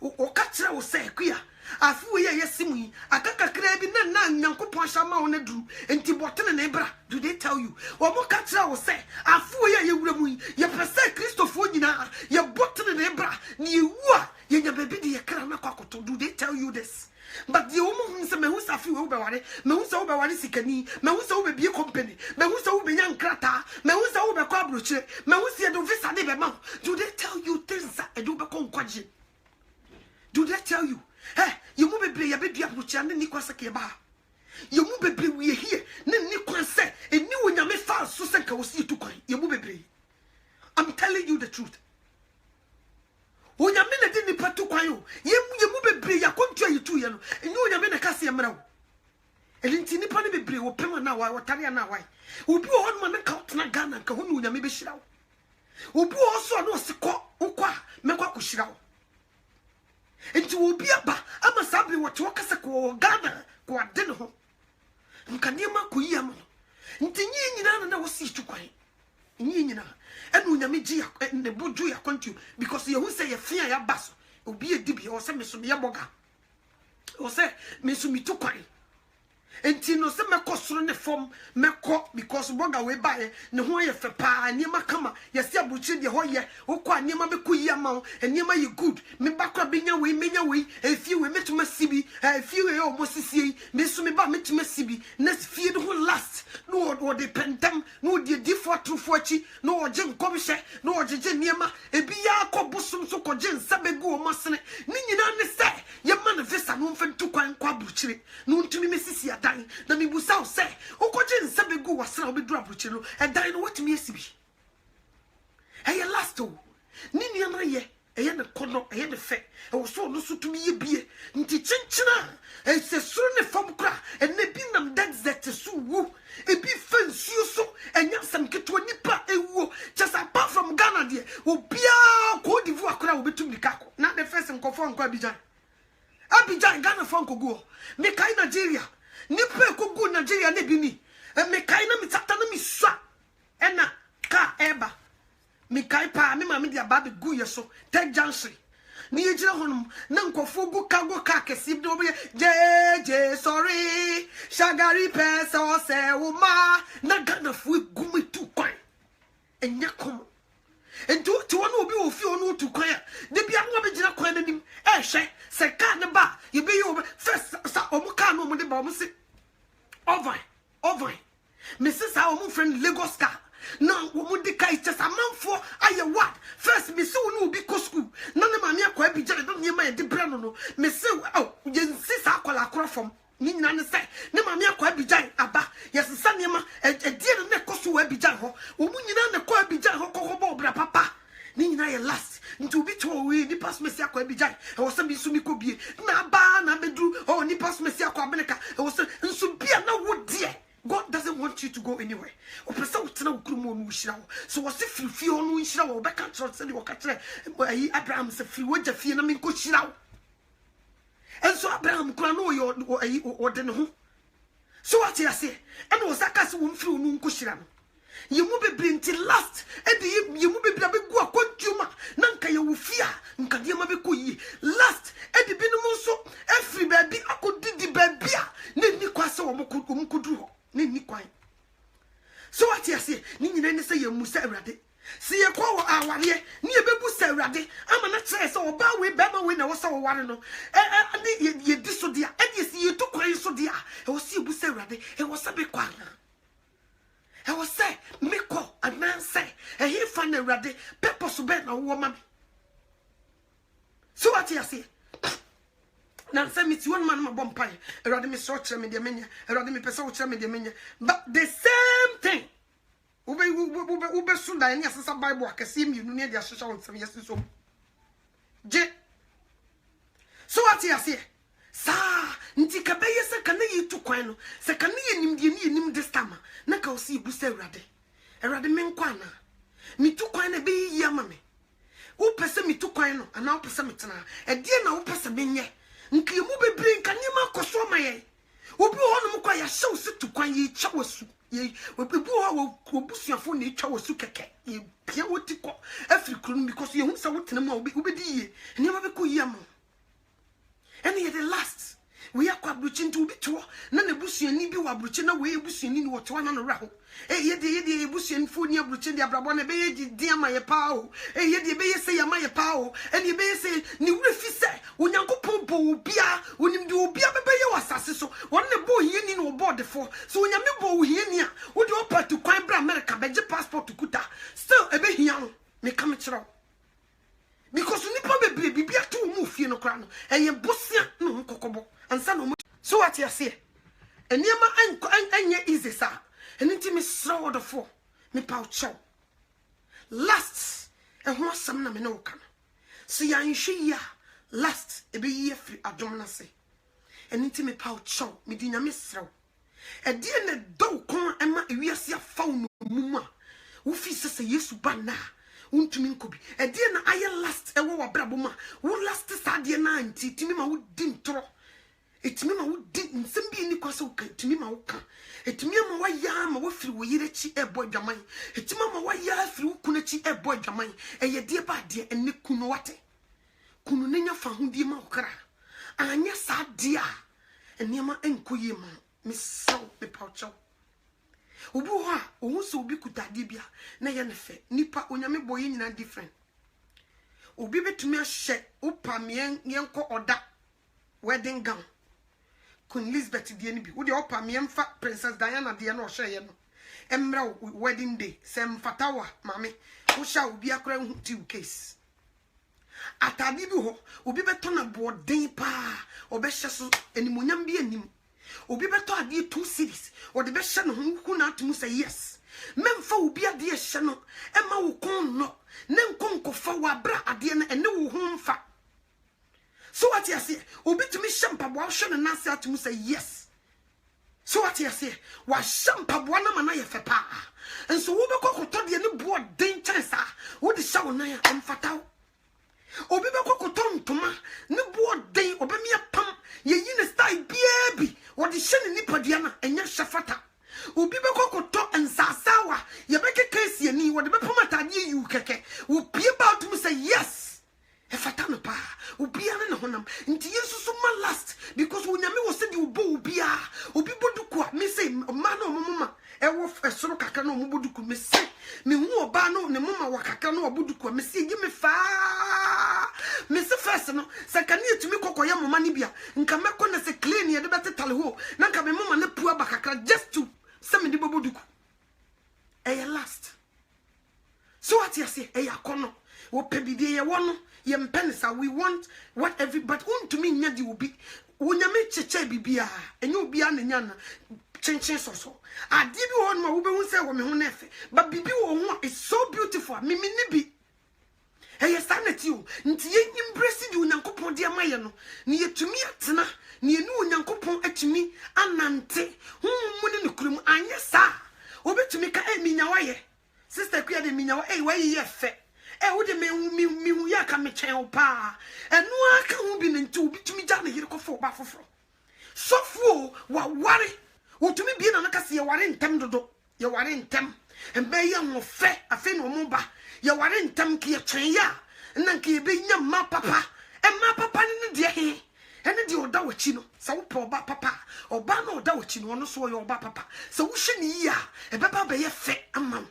o ka kire wo say kwa afi we ye yesi mu yi akaka kra bi na nyankopon hya maw na duru enti botene na ebra do they tell you o mo ka kire wo say afi we ye wura mu yi ye pese Kristofo nyina ye botene na ebra ni ewu a ye nya baby de ye kra na kwakoto do they tell you this but the woman se me hu safi we obeware me hu se obeware sikani me hu se obebie company me hu se obenya nkrata me hu se obekwa abrochire me hu se do visa de be ma do they tell you things that do be konkwaje do they tell you you mu bebre ya be dua abrochire ne ni kwase ke ba you mu bebre we here ne ni kwase eni wonyame fa so se ka wo si tu kwan you mu bebre I'm telling you the truth. Onyame na di nipa tu kwan yo yemu bebre ya kontua yitu ye no enye onyame na kase ye mra wo elinti nipa ne bebre wo pema na wa wotare na wa obi wo hon ma na ka otena Ghana ka honu onyame be hira wo obi wo so na osikọ ukwa mekwa ko hira wo enti obi aba ama sabre wo to kase ko Ghana ko ade ne ho nka niema ko yi am nti nyina na wo si tu kwan nyina enu nyame ji ne boju ya kontu because ye hu say ye fia ya baso obi edibi o say me so me boga o say me so mi to kwan enti no se meko soro ne fom meko because boga we bae ne ho ye fe pa niema kama ye se abuchi de ho ye wokwa niema be ko yi ama niema ye good me bakwa benya we menya we efie we metuma sibi efie we o mosisie me so me ba metuma sibi next fie de ho last no o de pendam no de default trufo achi no o je nkomhye no o jeje niema ebi ya akobusum so ko je nsabegu o mosene ni nyina ne se ye manifesta no mfentu kwan kwa buchire no ntumi mesisi adan na me busa o se okoje nsabegu wasra obedura buchire no edan no watumi asibi eye last o ni niema ye eye ne kono eye ne fe e wo so no so tumi ye bie nti chenchina e se suru ne fam kra ene bi nam that so wu e bi fansuo so enya sam keto nipa ewuo just apart from Ghana de obia ko divu akora obetum nikako na the first nkofo nko Abidjan Ghana fonko go me kai Nigeria nipa ko go Nigeria na bi ni me kai na mitata na miswa ena ka eba me kai pa me ma me dia ba be gu ye so tek jansi ni ejira honum na nkofo go ka kesi de obe jeje sorry shagari pesa o se wo ma na Ghana fu gu me tu kwan enya kom ento ti wona obi ofi onu tu kwan de bia no be jira kwan nanim hwe se ka ne ba ye be yo first sa omu ka no mu de ba omu se over me se sa omu friend Lagos ka na omu de kai just amanfo aye what first me se wona obi ko school na ne ma me akwa Abidjan do ne ma ye de brano no me se ye nsi sa akola akora fom ni nyina ne se ne ma me akwa Abidjan aba yes sa ne ma e die ne ko so Abidjan ho omu nyina ne ko Abidjan ho ko bo bra papa ni nyina ye last nti obi to we ni pass me se akwa Abidjan e wo se bi su mi ko bie na ba na bedru ni pass me se akwa America e wo se nsu bia na wo die God doesn't want you to go anywhere. O pesa utena ukrumo no hira wo. So wo se frifie ho no hira wo be ka tro se de wo ka kire Abraham se firi wo jafie na me ko hira wo. Enso Abraham kura no yo de ne ho. So what you say? And wo saka se wo mfiri no nko hira no. Ye mu bebre nti last e de ye mu bebre abegu akontuma na nka ye wo fia nka de ma be ko yi last e de binom so efri baabi akodidi baabi a ne ni kwase wo mkudu ho ne ni kwan. So what you say? Ni nyina ne say ye musa awrade si ye kwa wo aware ni ye bebu sa awrade ama na kire se oba we be ma we na wo sa wo ware no ye di so dia e di si ye to kwan so dia e wo si ebu sa awrade e wo sa be kwa I was say, Miko, a man say, and he found a radi, purpose bed no woman. So what you say? Now send me to one man, my bumpire, a radi me short media mania, a radi me person media mania, but the same thing. Ube soon, and yes, some Bible, I can see you near the social some years so. So what you say? Sa nti kabeye se kana yi tu kwan no se kana yi nim this time na ka osi bu se Awurade men kwana mi tu kwan na be yi ama me wo pese mi tu kwan no ana wo pese metena e die na wo pese menye nki mu bebre nka nyema koso maye obi ho no mkwa ya hyew se tu kwan yi twa wasu ye obi ho wo busuafo na twa wasu keke ye pia woti ko afri kru because ye hu se wo tena mu obi di ye nyema be ko yi ama. And yet the last we are quite bruching to be to none of bush and nibi wa bruchina way bushing in what one on a raho. Ye the bush and food near bruching the Abrabona bay, dear my pow. Ye the bay say my pow, and ye bay say, New Riffy say, when Uncle Pompo bia, when you do bia baby assassin, so one the boy yin or board for. So when you bo here, would you open to Coimbra America, by your passport to Kuta? Still a bit young, may come at all. Because you need to be to move in a crown, and your bosia no cocobo, and son. So what you say? And near my and ye easy, sir, and intimate straw the four, me pouch. Last, and what some naminokan. See, I she ya last a be ye free a dominancy, and intimate pouch, me dinner misro. A dear do con and my ears ya found mumma, who feasts a yes banna. Untumi nkobi e die na aye last e wo wabraboma wo last sadie na anti timi ma wo di ntoro etimi ma wo di nsem bi ni kwaso ka etimi ma wo ka etimi ma wa ya ma wo firi wo yirechi e bo adwaman etimi ma wa ya firi wo kunachi e bo adwaman e ye die ba de ene kunu wate kunu nenya fa ho die ma wo kra anya sadie a ene ma enkoyi ma so me paucho obi ho a ohun so obi kutade bia na ye ne fe nipa onyame boy nyina different obi betumi ahye opamien yenko oda wedding gown Queen Elizabeth die ni bi wo de opamien fa Princess Diana de na ohye ye no emra wedding day sem fatawa mame wo sha obi akora hu tiu case atade bi ho obi beto na boden pa obehye so animonyam bi anim obi beto ade 2 series o de behye no hu na atum say yes memfa obi ade hye no ema wo kon no ne nkonkofa wa bra ade na ene wo hu mfa so what you say obi tumi shampa bo ahwe no na say atum say yes so what you say wa shampa bo na mana ye fe pa enso wo be kokoto de ne bo den chance a wo de sha wo nan amfataw obi be kokoto ntoma ne bo den obemi apam ye yine style biebi wo de hye ne nipadua na enya shafata obi be kokoto ensasawa ye be kekesi ani wo de be pamata de yu keke wo pie ba tum say yes efata no pa obi ana na honam nti yesu so ma last because wo nyame wo se de obo obi a obi boduku a me say ma na omoma ewo esoro kaka na omoboduku me say me hu oba no ne mama wakaka na oboduku me say gi me fa me se first no sakani etumi kokoya mama ni bia nka meko na se clean ye de betetale ho na nka me mama na pu abakaka just to se me de boduku last so what you say kono wo pebidie ye wono ye mpenisa we want what everybody want to me nyadi obi wonyame cheche bibia enye obi a nanya na chenchen so ade bi ho no wo be hu se wo me ho na efe but bibi wo ho is so beautiful mimi ni bi sanity o nti ye embrace di onyankopon de amaye no ne yetumi atena ne ye nu onyankopon atumi anante mu ne kurum anye sa obetumi ka minya waye sister kuya de minya wa waye ye fe wo de me hu ya ka me chen pa enu aka hu bi ne nti obetumi ja ne yire kofo ba foforo sofo wa ware wotumi bi na naka se ye ware ntem dodo ye ware ntem embe ye ho fe afi no mo ba ye ware ntem ki ye chen ya na ki be nya ma papa ma papa ne de he ene de oda wachi no se wo po ba papa oba na oda wachi no no so ye oba papa se wo hwe ni ya e beba be ye fe amam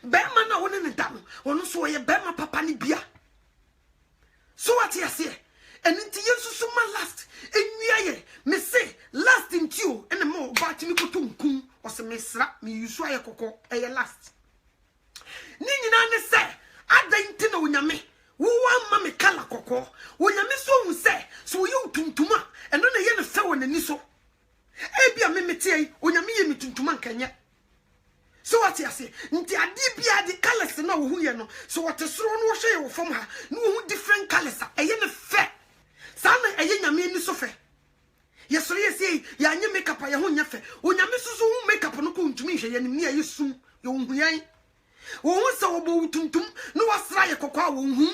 bema na woni ne dam wono so ye bema papa ni bia so what you say enti yesu so ma last enwia ye me say last ntio ene mo ba ti mi kotunkum o se mesra me yusu aye kokko eye last ni nyina ne say adanti na onyame wo wa ma me kala kokko onyame so hu say so ye utuntuma eno na ye ne fe wonani so e bia me mete onyame ye mituntuma nkanya so what you say nti ade bia de colors na wo hu ye no so what soro no wo hwe wo fom ha no wo hu different colors eye ne fe sa na eye nyame ni so fe ye soro ye say ya anye makeup ye ho nya fe onyame so so hu makeup no ko ntumi hwe ye ni ye sum ye hu yan wo hu se wo bo utuntum no wasra ye kokwa wo hu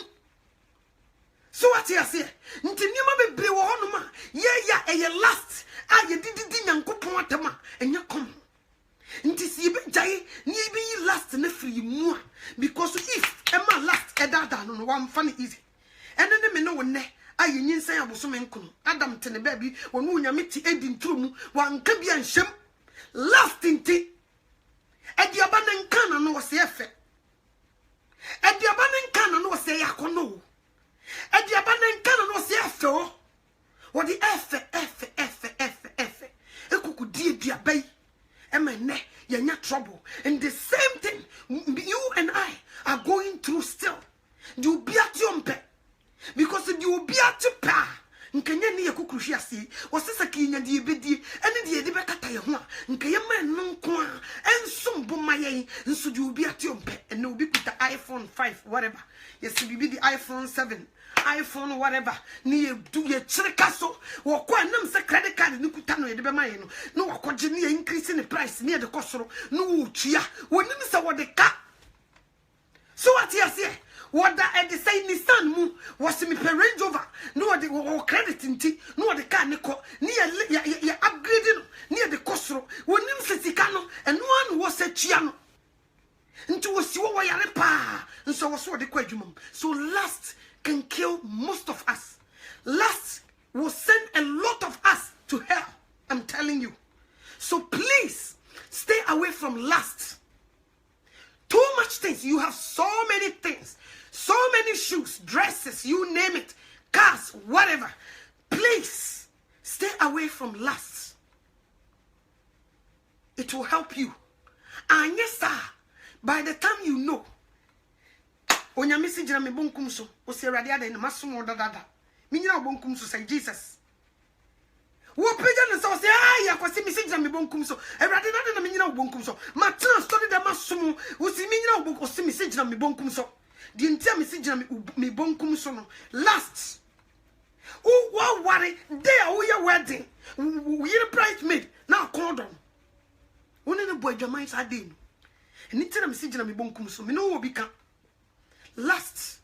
so what you say nti niam bebre wo ho no ma ye ya eye last a ye dididi nyankopon atema enye kom nti si be jai ni be last na free mu because if ema last edada no one fan easy ene ne me no wonne aye nyinsan aboso me nkono adam tene baby wonu nyame ti edi nturumu wanka bia nhyem last nti ediaba na nkana no wo se efe ediaba na nkana no wo se yakono ediaba na nkana no wo se efe o wo di efe ekuku die ediaba yi emene yenya trouble and the same thing you and I are going through still you be at yompe because you be at pa nkenya ne yakukruhwi ase wosesa kinya de ebedi ene de edi bekata ye ho a nkeye man no nko a ensom bomaye nso de obi at yompe ene obi pita iPhone 5 whatever yes bibi the iPhone 7 iPhone whatever ni do ye chirika so wo kwa nam se credit card ni kuta no ye de be maye no wakoje ni increase the price ni ye de kosoro no wo tua wonim se wo de ka so what you say what that the say Nissan mu was me per Range Rover no the credit nti no the car ni ko ni ya upgrading ni ye de kosoro wonim se sika no eno an wo se tua no nti wo si wo yare pa nso wo so de kwa adwumam so last can kill most of us. Lust will send a lot of us to hell. I'm telling you. So please stay away from lust. Too much things. You have so many things, so many shoes, dresses, you name it, cars, whatever. Please stay away from lust. It will help you. And yes, sir, by the time you know, when you message me bonkum so, o se radia de masumo da. Minyina bonkum so say Jesus. Wo peja no so say ya kwasi message me bonkum so. Erade na de minyina bonkum so. Ma trans study de masumo, o si minyina bonkum so message me bonkum so. The entire message me bonkum so no. Last. What worry there we your wedding. We the bridesmaid now condom. One of the boy Jamaica sadin. And it's a message me bonkum so. Me no obi kan. Last,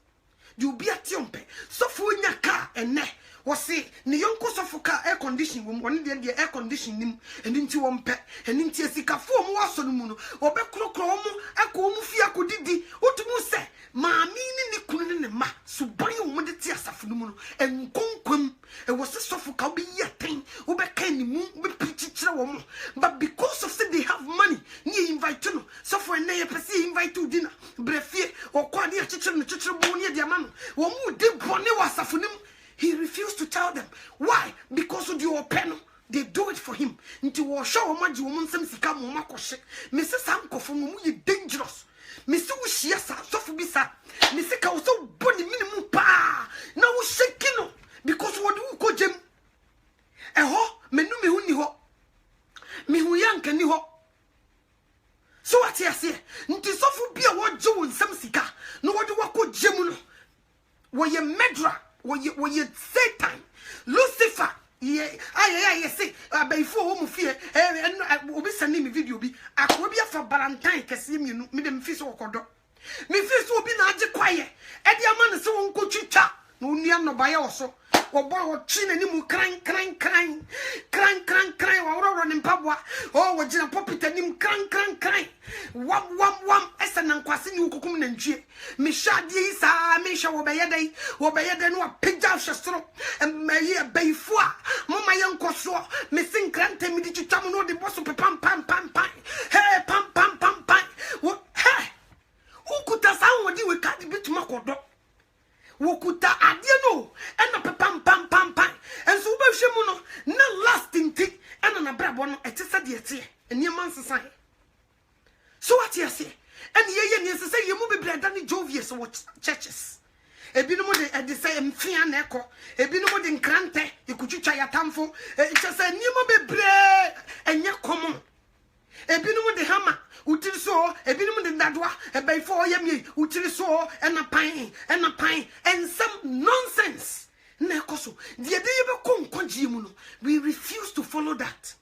you be at Tiompe. So for your car and ne was say, the young cost of car air conditioning, one day the air conditioning, and into one pet, and into a sika form was on the moon, or back clockromo, a comufia could didi, what to say, ma meaning the kunin and ma, so buy you one the tears of the moon, and conquem, and was a sofa be a thing, over candy moon, with pitch woman. But because of say they have money, near invite you, so for a nay, invite to dinner, brefie, or quadia chicken, the chicken bonia diamond, or more deep bonnet was a funim. He refused to tell them. Why? Because of your pen. They do it for him. Into a show of magic woman, some sika mama koshe. Mrs. Uncle from you dangerous. Mr. Ushiasa, Sofubisa, Mr. Kauso body minimum pa. Now shaking because what do you call Jim? A ho, menu me huni ho. Me who young can you ho. So what you say? Nti Sofu be a what Joe and some sika. No what do you call Jim? Were you medra? Were you Satan, Lucifer? Yeah, I say, before home fear, and will be sending me video. I will be for Valentine, Cassim, me them fish or cordo. Me fish will be not quiet. Eddie man is so uncle chicha, no near no by also. Or boy or chin and him crying, or running Pabwa, or what Jina Poppy and him crying. Wam, as an unquasin you could and cheer. Mishadi, sa, Misha, Obayade, no pig down Shastro, and Maria Bayfois, Mama young Cosro, missing Grante, me did you tell me no the boss of pam. Hey, pam. What? Hey, who could have sound what you would cut the bit to Makodo? Wokuta adiano and a pam. And so Bashamuno, no lasting tick, and an abrabono at Sadiati, and your man's society. So what you say? And ye say you move bread and jovious or churches. A binomo at the same fian echo, a binomo in Crante, you could try a tamfo, just a new bread and your common. A binomo the hammer. Utiliso, a bit in that wa, a by 4 yammy, utiliso, and a pine, and some nonsense. Nekoso, the idea we refuse to follow that.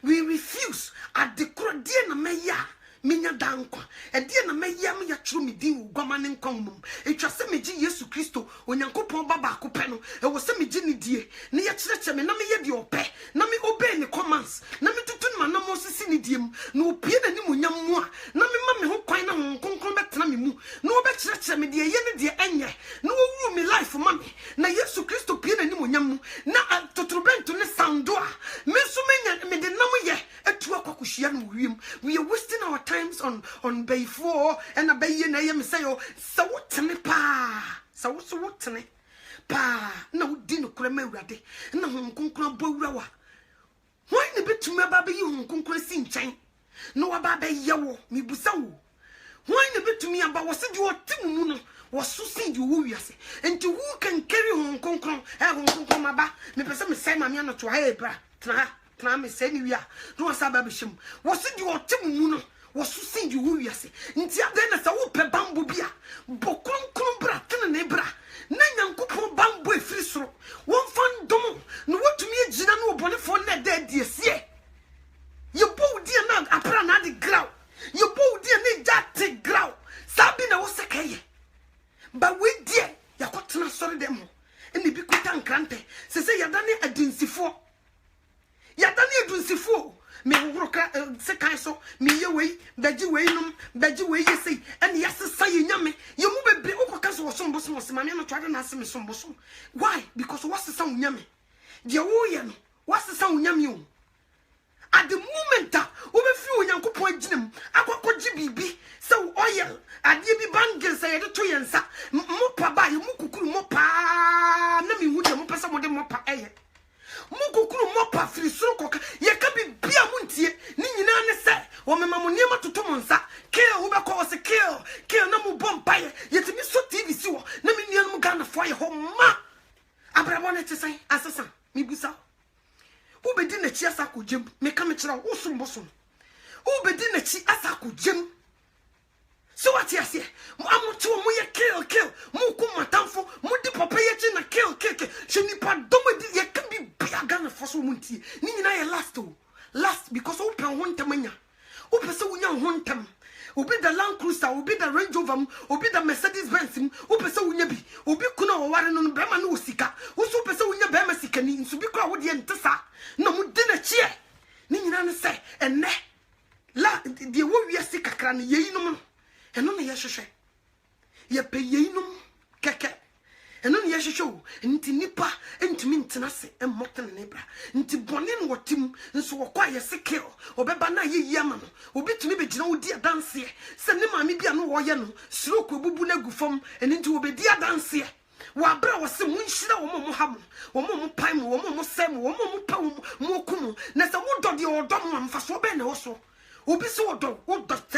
We refuse at the Cordiana Maya. Minya danko e die na mayam ya tru mi din ugwama ne nkonmum e twase meji Yesu Kristo onyankopon baba akopɛ no e wo se meji ne die ne ye kyerɛkyerɛ me na me ye de opɛ na me obey ne commands na me tutu ma na mo sisi ne diem na opie na ni monyam mu a na me ma me ho kwan na ho konkron betena me mu na obe kyerɛkyerɛ me de ye ne de enye na wo wu me life ma me na Yesu Kristo pie na ni monyam mu na totorobento ne sando a me so menya me de nam ye etu akwakohia no wiem. We are wasting our times on before and a bay na yem say oh so what me pa so what me pa no di no krema urade na hon konkron bowura wa why ne betuma ba be hon konkron si nchen no wa ba be yewo me busa wo why ne betumi aba wo se di otim mu no wo so si di wo wiase enti who can carry hon konkron hon konkron maba me pese me sai ma me no to ha e bra tena me se ni wi a no wa sa ba be shim wo se di otim mu no was so sing you wiase nti aden na sa wo pe bambo bia bokonkron bra tene ne bra na nyankopon bambo efiri soro won fan dom no wotumi agina no obone fo na da adiesie ye bow dia na apra na de graw ye bow dia ne jate graw sabi na wo sekaye ba we die yakotena sori dem ho ene bi kuta nkrante se yadane adinsifo me wroka se kan so me ye wei baji wei num baji wei yesi and yes say nyame ye mu bebre okoka so sombo so mame no twade na asem sombo so why because what's the sound nyame je wo ye no what's the sound nyame o at the moment we feel Yankopon Jim, Aqua Jibi, so oil, and ye be bangles say the two and sa, Mopa by Mukuku Mopa, Nami would you mopa some of the mopa air. Mukuku mopa free soko, ye can be Biamunti, Nina say, or Mamma to Tomonsa, kill Uber calls a kill no bomb buyer, yet me so TV so, Nami Yamugana fire home ma. Abra wanted to say, Assassin, me busa. Who be din a chi asaku jim, me come chira usum bosom. Who be din a chi asaku jim. So what you say? Amu to mu ye kill, mu kuma tamfo, mu di papa ye china kill. She ni pa domo di ye can be biagana for so munti. Ni na ye last because who pe hontamanya. Who pe se wunya hontam. Obi the Land Cruiser, obi the Range Rover, obi the Mercedes Benz, who pe se wunya bi, obi kuna o ware no brema no sika, who so pe se wunya bema sika ni nso bi kwa wo de ntesa, na mu de na chie. Ni nyina ne se enne. La de wo wiase kakra ne yeyinom no. Eno ne ye hwehwe. Ye pe yeyinom keke. Eno ne ye hwehwe o, nti nipa entimi ntena se emmoten ne bra. Nti bone no wotim nso wo kwa ye sekil. Obeba na ye yiyama no. Obi tumi be gina odi adanse. Se ne maami bia no wo ye no, stroke obubu na gufom, eni nti obedi adanse. Wa bra wo se munhira wo mo ha mo. Wo mo pai mo, wo mo sem, wo mo pa mo kumu. Na se wo dode odom amfa so be na wo so. Obi se wo do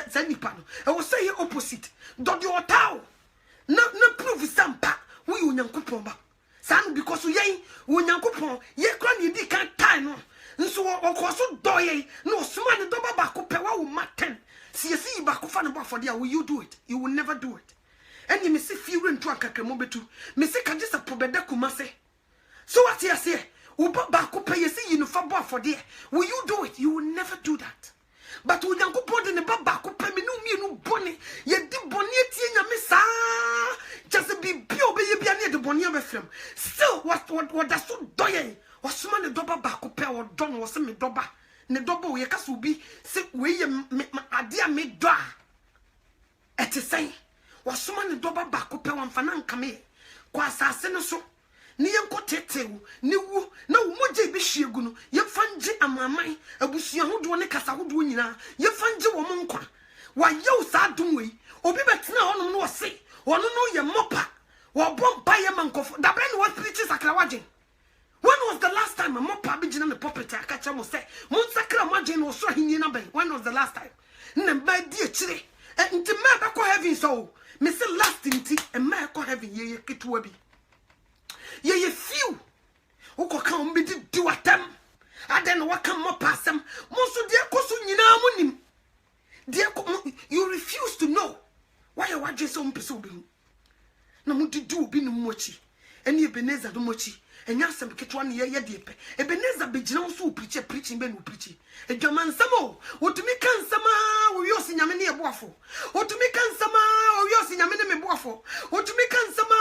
zanipa no. E wo say opposite. Dode otaw. Na prove sampa. We Yankopon ba. San because we Yankopon ye kra ne di kan time no. Nso okoso doye no suma ne doba ba ko pewa wo maten. Si yesi ba ko fa ne ba for there will you do it? You will never do it. And you me see fear nto akakremo betu. Me se ka jisa pobeda kumase. So what you say? Wo ba ko pe yesi you no fa ba for there. Will you do it? You will never do that. But we Yankopon de ne ba ba ko pe me no mienu bone. Ye di bone tie nyame sa. Just be bio be ye bia ne de bone abefrem. Still what that so doye. Wasuma ne doba ba ko pe o don wo se me doba. Ne doba wo ye ka so bi se we ye ade a me do a. Ete say wasuma ne doba ba ko pe wo mfa na nka me. Kwa asase ne so. Ni ye nko tetewu ni wu na wo moje be hwiegu no ye fanje amaman abusua hodo ne kasa hodo nyina ye fanje wo mo nkwa wa yew sa dum we obi betena hono no se wono no ye mopa wo bomba ye mankofo da ben what preaches akrawagen. When was the last time a mopa be gina ne property akacha mo say mon sakra magen no so hinni na ben? When was the last time? Ne ba di akire nti me ba ko heaven so me say last nti e me ko heaven ye ketwa bi. Ye few uko kan be di watem aden wa kan mo pasem mo so de koso nyina mo nim de you refuse to know why you want so mpese obi na mo di obi no mochi eni Ebenezer do mochi enya asem ketwa ne ye de pe Ebenezer be gina so preaching be no preaching edwaman samo wotumi kan sama wo yosi nyame ne eboafo wotumi kan sama wo yosi nyame ne meboafo wotumi kan sama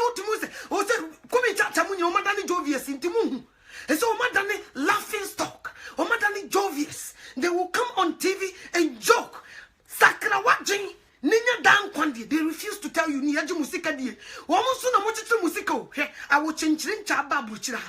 wotumi se o se komi chacha munye o madani jovious intimu e so o madani laughing stock o madani jovious. They will come on TV and joke sakra wajin ninya dan kwandi. They refuse to tell you ni aji musika die wo mo so na mo chichi musika o he a wo chinchiri ncha ba buchira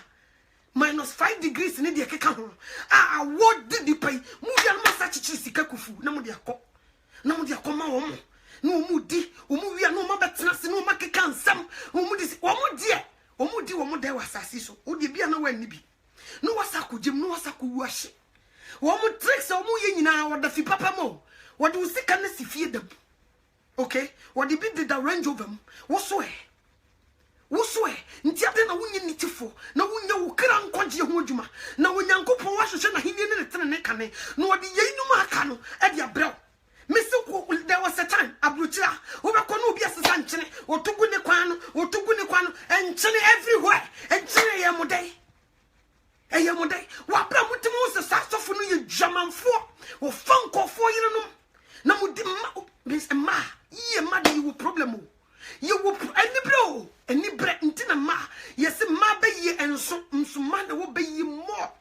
-5 degrees ni de keka ho a what did the pay mu ya no masa chichi sika kufu na mo de akoma wo mo no mu di wo mu wi no ma betena se no ma keka nsam wo mu di wo mu de wasasi so wo de bia na wani bi no wasako jem no wasako wuahye wo mu tricks wo mu ye nyina wo da fi papa mo wo de usika na sifie dam. Okay, what the bit did the Range Rover whatso nti ade na wunye nitifo na wunye wo kra nkwaje ho adwuma na wonyankopon wahwehwe na henie ne tene ne kane na wode yeinum aka no e de abrɛw mesi ko there was a time abruchira wo be ko no obi asesa nkyene otugu ne kwan no enkyene everywhere enkyene ye modai wa bra mutimo wo sesa sofo no ye dwamanfo wo fankofo yerenom na mudi ma ye ma de wo problem o ye wo any bre ntina ma yes ma be ye enso ma de wo be ye more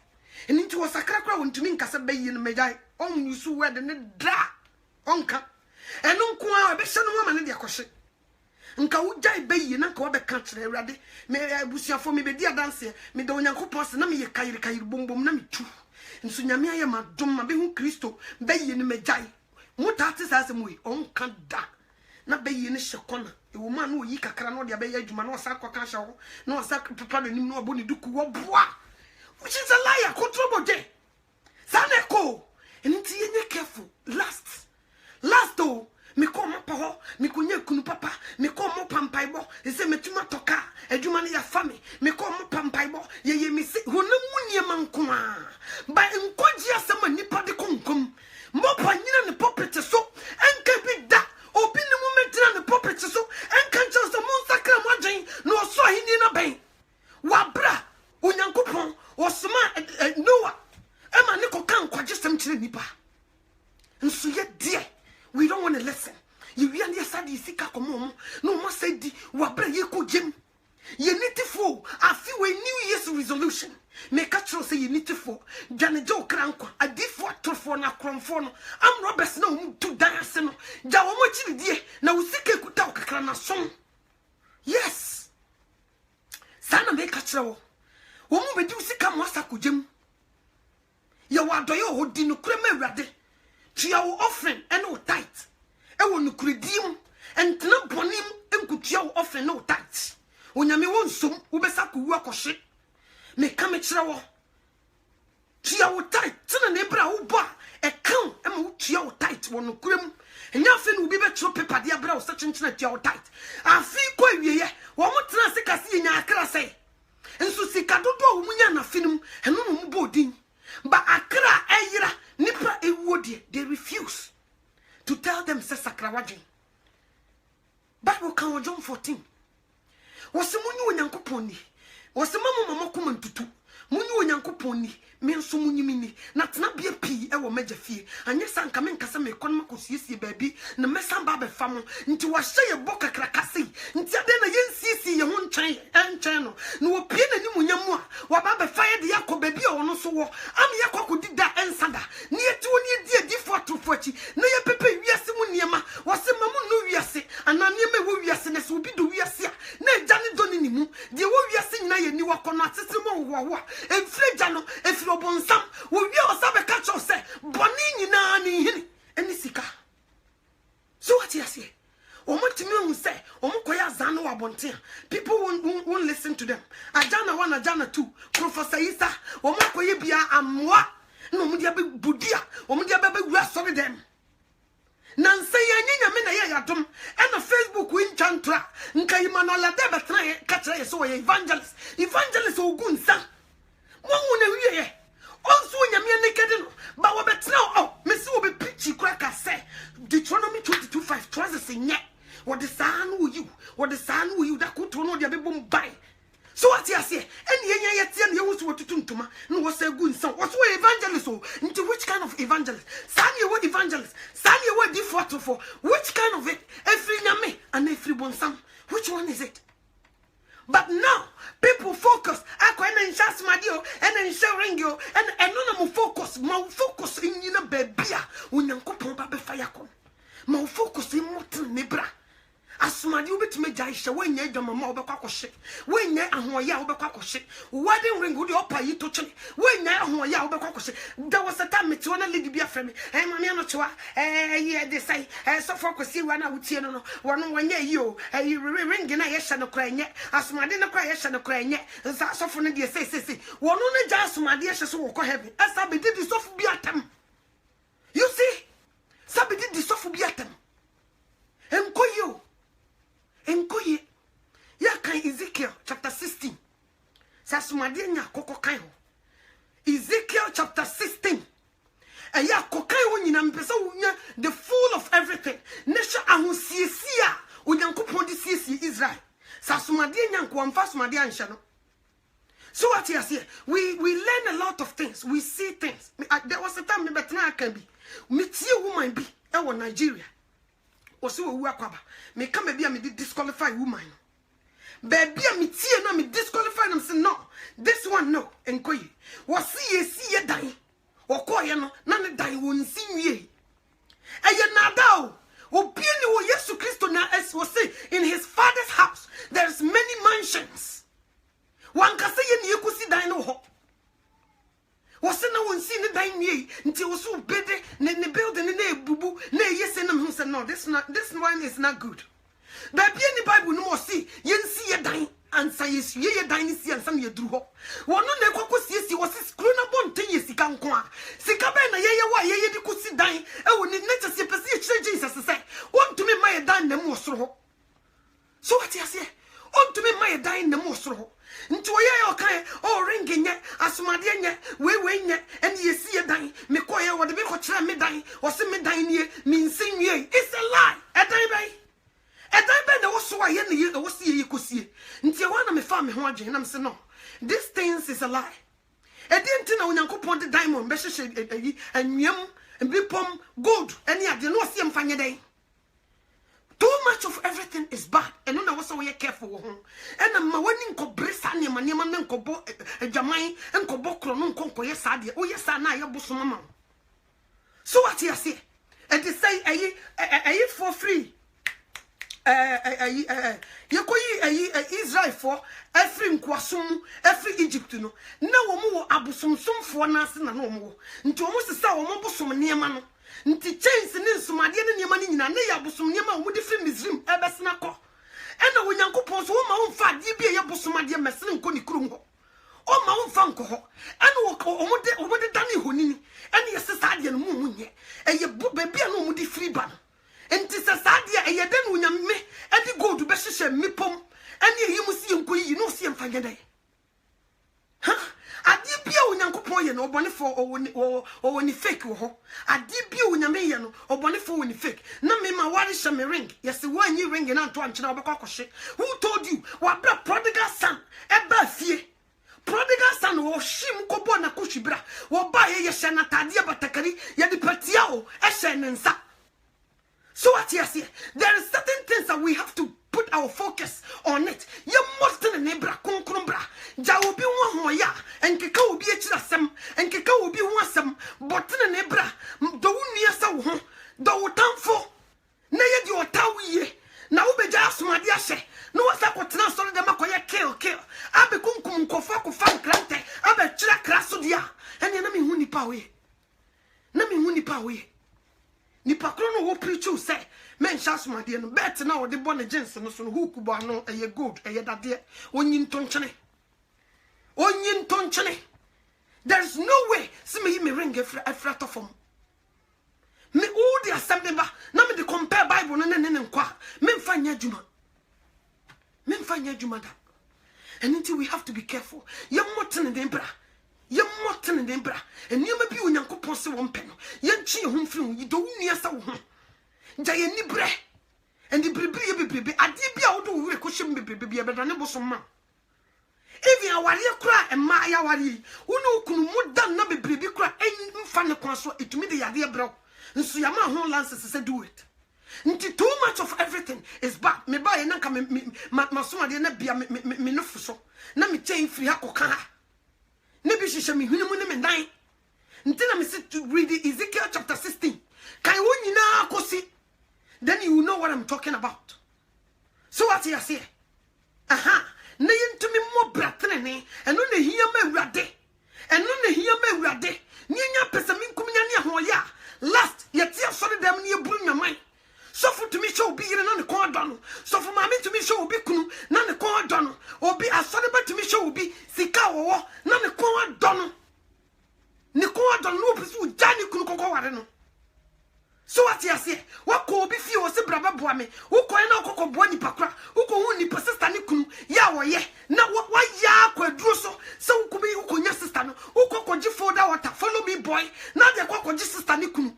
enti wo sakra kra wo ntumi nkasa be ye no megai on yusu word ne da onka eno nko a be hye no ma ne de akohye nka wo jai be ye na nka wo be ka kire awrade me abusuafo me be di adanse me de onyankopon se na me ye kayire bombom na me tu nso nyame aye madom ma be hu Kristo be ye ne magyae mutate sa asem we on kan da na be ye ne hyekona e wo ma na oyi kakra na ode be ye adwuma na osa kwaka hye ho na osa papa na nim na obo ne duku wo boa which is a liar control de saneko enti ye nye careful last oh me ko mo pa ho me ko nya kunu papa me ko mo pampaibo e se metuma toka adwuma na ya fa me ko mo pampaibo ye me se honam munie manko a ba enkoji asema nipa de konkom mo pa nyina ne popete so enka bi da obi ne mu metina ne popete so enka nche so mo sakra mo adwen no so ahini na ben wabra onyankopon osoma Noah ema ne ko kan kwaje sem kire nipa nso ye die we don't want to listen. You really said you see kakomo. No more said di wabra ye ko jem. You need to fall. I feel a New Year's resolution. Make a choice say you need to fall. Jane Jo Kranko. I did for na cromfono. I'm Roberts no to dance no. Jawo mo chiri die. Na usike kuta okakra na song. Yes. Sana make a choice. Womu be di usika mo asako jem. Ya wadoyo hodi no kreme rade. Tia wo offering and no tight. E wo nukredim entena bonim enkutia wo offering no tight. Onyame wo nsom wo besa ko wu akɔhye. Me ka me kyerɛ wo. Tia wo tight tena na ebra wo ba e kan e ma wo tia wo tight wo nukrem. Enya fe no bi be kyerɛ paper de abra wo se kyenkyena tia wo tight. Afi ko awieye wo mo tena se kase nya akra sɛ. Enso sika dodo wo munya na finum eno no mo bodin. Ba akra eyira nipa ewodie they refuse to tell them say sakrawaje. Bible kan John 14 wose munyi onyankopon ni wose mama koma ntutu munyi onyankopon ni me nso munyimi ni na tena bia pii e wo magya fie anye sanka me nkasa me kon makosiesie baabi na mesan ba be fam nti wa hye ye boka krakase nti ade na yensiesie ye ho ntwen no na wo pie na nimunyam a wa ba be fa ye de yakɔ baabi a wono so wo am ye kwakodi da ensada ne yeti woni edi edi fotofochi na ye pepe wiase mu niema wose mamu no wiase ana niema wo wiase na so bi do wiase a na agya ne do ni mu de wo wiase nyina ye ni wakɔ no atete mo wo efre gya no efre obonsam wo wi osabe ka cho se boni nyina ni hini eni sika so what you say omotimi hu se omokoya zan no abonte people won't listen to them ajana 1 ajana 2 professor Isa omokoye bia amwa no mu dia be budia omodia be wura sori dem nanse yanyanya me na ye yadom e na Facebook win chantra nkai manola de betra ka kire ye so ye evangelist ogunsa mo na wiye also nyame naked no ba wo betra oh me se wo be preach kraka say Deuteronomy 22:5 trousers nye what the san wo you da kuto no de be bom bai so what you say any yenya yetie na yewusu wotutu ntoma no wo say gu nsan wo so evangelist oh into which kind of evangelist san ye wo evangelist san ye wo default for which kind of it every nyame and every bonsam which one is it? But now people focus ako ena insha smadio ena insha ringio and no focus in yina bebia unyankopon ba be fire kon ma focus in motin nebra asmadi obetime jaisha wenya adwama ma obekwa kwhye wenya ahoya obekwa kwhye wedding ring wo de opa yi to chene wenya ahoya obekwa kwhye there was a time me na lady bia frame mama no chewa ye dey say so for kwesi wa na wutie no wono wenya yi o ring na ye hye no kra nye asmadi no kra ye hye no kra nye nsa so for no de say wono na ja asmadi ye hye so wo ko heaven asa be did so for bia tam you see sabi did so for bia tam enkoyo enkoye ya kan Ezekiel chapter 16 sasumade nya kokko kan ho Ezekiel chapter 16 ya kokan ho nyina mpesa wonya the full of everything nesha ahosiesia onyankopon di siesie Israel sasumade nya nko amfa sumade anhye no. So what you say we learn a lot of things, we see things. There was a time me betna can be me tie woman bi e wo Nigeria osi wo wu akwaba me come bia me disqualify woman baby me tie na me disqualify them say no this one no enkoyi wosi ye dan okoye no na ne dan wo nsinwie eye nada o obi ni wo Yesu Kristo na as was say in his father's house there's many mansions one ka say ye ni ekusi dan no ho was no one seen the dine until so bede ne building in bubu ne yes and who said no this one is not good. Baby in the Bible no more see yen see a dine and say yes ye dine see and some ye drew up. One no neko see was screwing up on 10 years can qua. Sikabena ye why ye could see dine. I would need to see Jesus say want to me my dine the most so what you say? Want to me my dine the most nti oye okay o ringing ye asumade nye we nye and ye see a dan me koye wo de me ko kire me dan wo se me dan nie me nsin wie it's a lie e dan be na wo so wa ye ne ye wo se ye kosie nti e wa na me fa me ho adwen na me se no this things is a lie e di nti na onyankopon de diamond be hye ayi anwam mbipom gold ene ade no se mfanye dan. Too much of everything is bad. And no was so careful. And I'm winning ko brisa ni manema nko bo jamai nko bo krono nko yes ade. Oh yes na ya boso mama. So what you say? And they say ayi for free. You Israel for every nkwasum every Egypt no. Na wo mo abosomsomfo na ase na no mo. Nti wo mo sesa wo mo bosom niema no. Nti chains ni nsumade ne niema ni nyina na ya bosom niema wo de fi Misrim ebesena ko ena wonyankopon so wo ma wo mfa de bia ya bosomade mesene nko ni kurum ho o ma wo mfa nko ho ena wo de dane honini ena yesesa de no mu nye eye ba bia no mu de free ban nti sesa de eye de no nyame edi gold be hyehyɛ mipom ena yi mu si nko yi no si mfa ngedai ha adi bia onyankopon ye no obone for o ni fake wo ho adi bia onyame ye no obone for o ni fake na me ma wari hye me ring yes one yi ring na nto ankyena obekọ akọhye who told you wa bra prodigal son eba fie prodigal son wo him kobo na kohwibra wo ba ye hye na tade batakari ye de patia o hye ne nsa. So what you say? There is certain things that we have to put our focus on it. You must nebra konkrombra. Ja obi won ho ya enkeka obi ekirasem enkeka obi ho asem botene nebra do wunua sa wo ho do wotamfo na ye di otawiye na wo beja asomade ahye no wasa kotena so de makoye kill abe kunkum nkofa kofa nkrante abe kira kraso dia ene na me hu nipa we nipa kro no wo preach you say men shasumade no bet na wo de bone jeans no so no hook bo ano eye good eye dade onyin tonchene. There is no way see me ring afra to form me all the assembly ba na me de compare Bible no ne nkwa me mfanya adwuma da. And until we have to be careful ye motene den bra and you may be onyankopon se won pe no ye nchi ye ho mfiri yi do nua sa wo ho ja ye ni bre and the bribe ade bia wo do wo re ko hyem bebrebe bia bedane boso ma even aware kura e ma ya ware unu kunu mudan na bebrebe kura mfa ne kon so etumi de yade bra nso ya ma ho lances se do it nti too much of everything is bad me ba ye nanka me so ade na bia me no fuso na me chain free akoka ha ne bi hyehyɛ me hunu mu ne me dan ntina me sit to read Ezekiel chapter 16 kai wo nyina akosi then you know what I'm talking about. So what you say aha na yentumi mo bratrene eno na hia ma awurade nyanya pesa minkum nya ne ahoya last yete asore dem ne eburu nyaman so for to me show be yire na ne kon adono so for ma me to me show be kunu na ne kon adono obi asore ba to me show be sika wo na ne kon adono no bisu jani kunu kokko ware no. So what you say what ko obi fi o se braba boa me wo ko na kokko boa ni pakra wo ko hu ni sister ni kunu ya wo ye na wa ya kwaduro so wo ko bi wo ko nya sister no wo ko ko ji folder water follow me boy na de ko ji sister ni kunu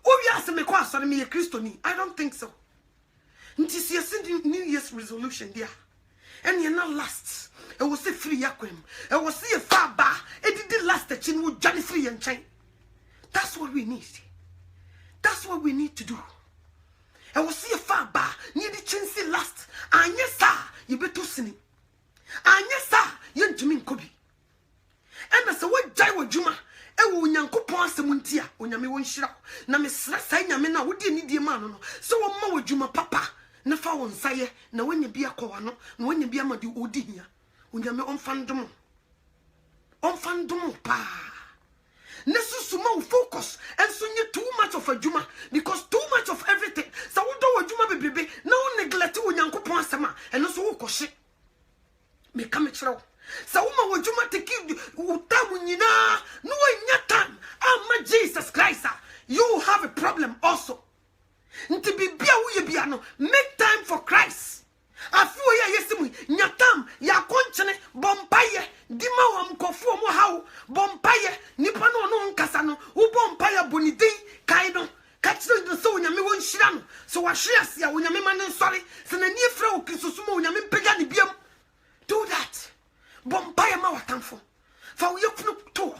obi ase me ko asore me ye Christoni. I don't think so. Nti si ese New Year's resolution dia and you not last e wo se free yakwem e wo se fa ba e did last the chin wo jani free and chain. That's what we need. That's what we need to do. I will see a far bar near the chin last. And yes, sir, you better sing. And yes, sir, you to mean Kobe. And as a word Jaiwa Juma, a wunyanko ponse muntia, unyame won shira. Na miss Sayamena, would you need the man? So a mo Juma papa, na fa won saye, na when you be a coano, no when you be a madu odinia, unyame on fandom pa. focus and so you too much of a juma because too much of everything. So we do a juma baby. No neglect when yanko ponsama and also koshi. Me come chro. So woman would juma take you utamunina no time. Ah, Jesus Christ. You have a problem also. Nti bibia wo ye bia no make time for Christ. Afu ya yesimu nyatam ya konchene bompaye dima wa mkofu mo hawo bompaye nipa no no nkasa no wo bompaye bonidin kai no ka kire do so onyame won hira no so wa hwe ase a onyame ma ne nsori se na nie fra okisusu mo onyame pega ne biam. Do that. Bompaye ma watamfo fa wo yekunu to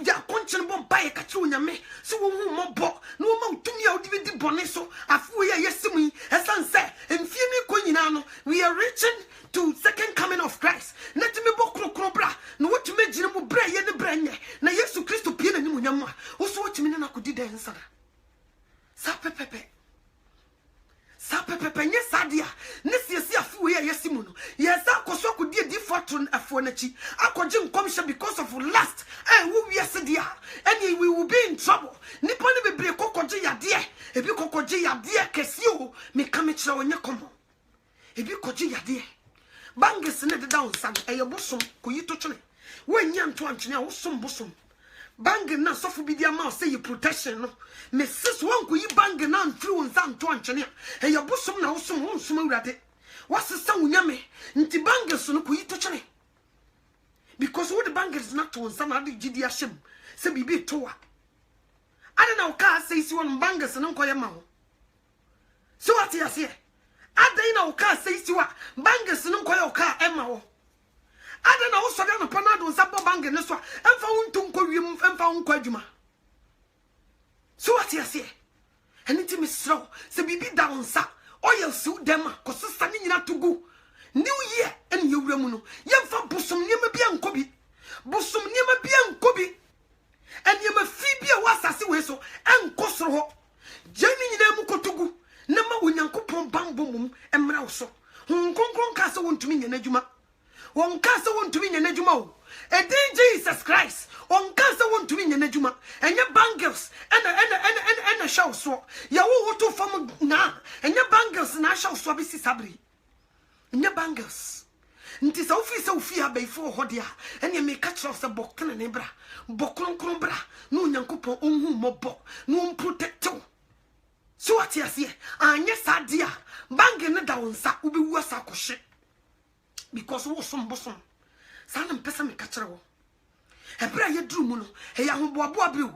ya konchene bompaye ka kire onyame so wo hu mo bo no ma utumi a odi di bone so afu ya yesimu esanse emfie ko nyina no we are reaching to second coming of Christ. Let me bo krokro bra no what me gire mu bra ye ne bra nye na Yesu Kristo pie na nimu nyam a wo so what me na kodi den nsara sa pepepe nye sadia ne siesi afu ye yesimu no yesa koso kodi di fortune afu na chi akoje nkomhye because of lust wo wiase dia and we will be in trouble. Nipa ne bebre kokoje yade ebi kokoje yade kesi o me ka me kire onye komo ebi koje yade banges ne de down san eye bosom koyi to twene wanya nto antwene a wosom bosom bang na sofu bi dia ma say protection no me sis won koyi bang na ntru nsan to antwene eye bosom na wosom wonsom awurade wasesa wunyame nti banges no koyi to twene because what the banges not to nsan ade gidi ahyem se bibi to a ade na uka say si won banges no koye ma ho so what you say adai na uka say siwa banges no koye uka ema wo adai na wo so na panado nsabo bange ne so emfa wonto nko wiem emfa wonko adwuma so what you say eniti misro se bibi da wonsa oyel siw dem a kosesa ni nyina togu new year en yewura mu no yemfa bosom niema bia nkobi bosom niema bia nkobi en yema fi bia wasase we so enkosoro ho jeni nyina mu kotogu na ma onyankopon bambo mum emra wo so honkonkron ka se wontumi nya nadwuma won ka se wontumi nya nadwuma o edin Jesus Christ on ka se wontumi nya nadwuma enye bangles ena shaw so ya wo woto fam na enye bangles na shaw so bi sisabri enye bangles nti sa ofi abaifo hodia ene me ka kire se bokene ne bra bokronkron bra no onyankopon onhu mobo no protect you. So what you say? Anya sadia bange ne da wonsa ubi wasa koshe because wo som bosom sana mpesa me ka kire wo ebra ye duru mu no e ya hoboabo abiu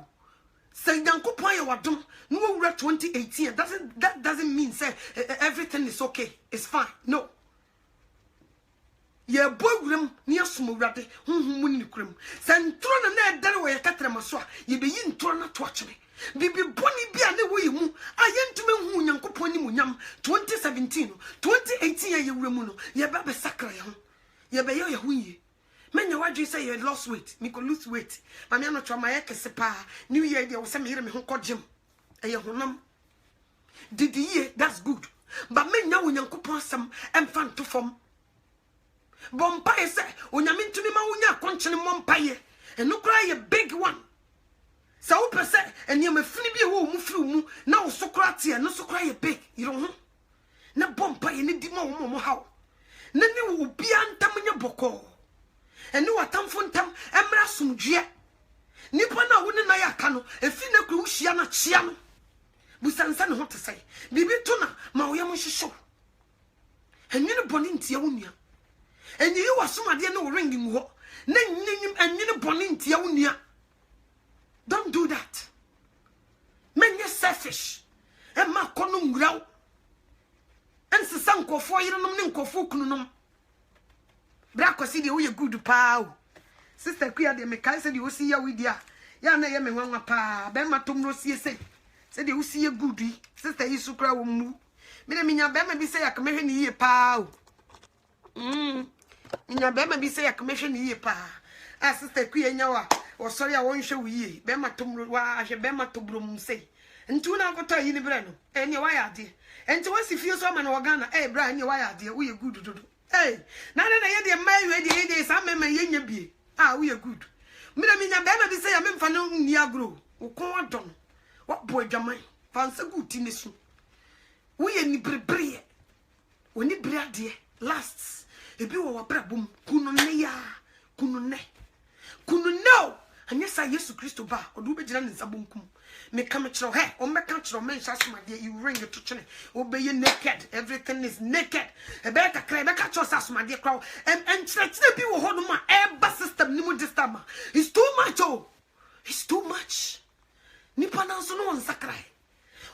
say yankopon ye wadom no wura 2018 that doesn't mean say everything is okay, it's fine. No, ye boywrem ne asom wurade honhom ni kuram sentro na edare wo ye katrema so a ye beyi ntro na to akene bibi boni bia ne wo yimu ayentume hu nyankopon ni munyam 2017 2018 ye wura mu no ye ba be sakra ye ho ye be ye ho yi menya wadwe say you lost weight me ko lose weight ma me no twama ye kese pa new year dey wo say me yire me ho ko gym e ye honam didi ye that's good but menya wo nyankopon sam emfa nto fom bompaye say onyame ntumi ma wonya konchene mompaye eno kra ye big one. So pese eni me fini bi wo mu firi mu na wo sokrate no sokra ye big you know na bompa ye ne di ma wo mo hawo na ne wo bia ntam nya boko eni watamfo ntam emra somdue nipa na wo ne na ya ka no efi na kru hia na chia no busansa ne ho te sai bibi to na ma wo yam hihyo eni ne boni ntie wo nua eni yi wasomade ne wo ringi mu ho na nyim eni ne boni ntie wo nua. Don't do that. Men you selfish. And ma kono ngraw. And se sanko fo yirenom ne nkofo kununum. Bra kwasi de wo ye good pa o. Sister Kuya de me kai se de wo si ya widia. Ya na ye me nwanwa pa. Be ma tom no sie se. Se de wo si ye good yi. Sister yi su kra wo mu. Me de minya be ma bi se ya ka mehwe ni ye pa o. Minya be ma bi se ya ka mehwe ni ye pa. Ah Sister Kuya nyawa. O sorry a won hwe wiye be matomro wa hwe be matobrom sei ntu na akoto yi ni bre no ene wa ya ade enti won si fie so ma na wogana bra ene wa ya ade wo ye good dodo na ye de mayu ye de sa mema ye nya bie wo ye good me na minya be ma bi sei ya memfa no ni agro wo kon adon what boy adwaman fansa guti nesu wo ye ni brebre oni brade last ebi wo wabrabom kunu ne ya kunu no anya sa Yesu Kristo ba odu be gina ne nsabonkum me come chiro he o me ka chiro men shasomade you ring it to chene obey naked everything is naked e be ka kra be ka chiro sasomade kra and chire bi wo hono ma eba system ni mu distama it's too much it's too much nipa na so no nsakrai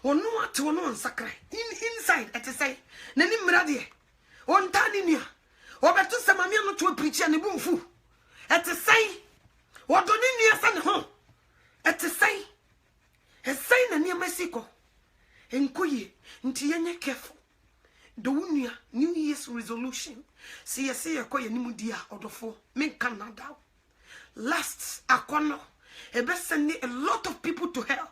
onu ate onu nsakrai inside et say na ni mrade on tani nia obeto samamia no to preach ani bumfu et say wodoni nia san ho et say na nia masiko enkoye nti yenye careful do wunia new year's resolution see yakoye ni mudia odofo men Canada last akono ebe send a lot of people to hell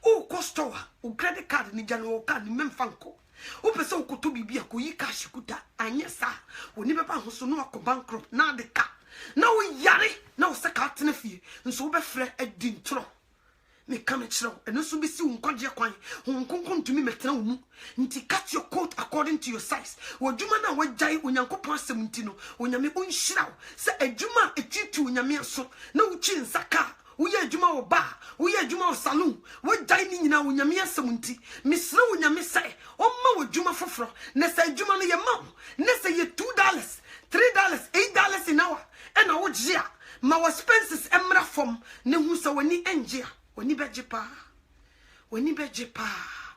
o costowa o credit card ni jano card ni memfanko o pese o koto bibia ko yi cash kuta anye sa oni beba hoso no akọ bankrupt na de ka na wo yare na wo saka atene fie nso wo be frɛ adintro me come chiro eno so bi si wo nkwaje kwan wo nkonkon tumi metena wo mu nti cut your coat according to your size wo dwuma na wajai onyankopon asem nti no onyame onhyiraw se adwuma etwitu onyame so na wo chi nsaka wo ye adwuma wo ba wo ye adwuma wo salon wo dai ni nyina wo nyame asem nti mesre wo nyame sai o ma wo adwuma foforo na sa adwuma no ye ma na sa ye $2 $3 $8 an hour and wo gia ma wo expenses emra from ne hu so wani engia wani bejepa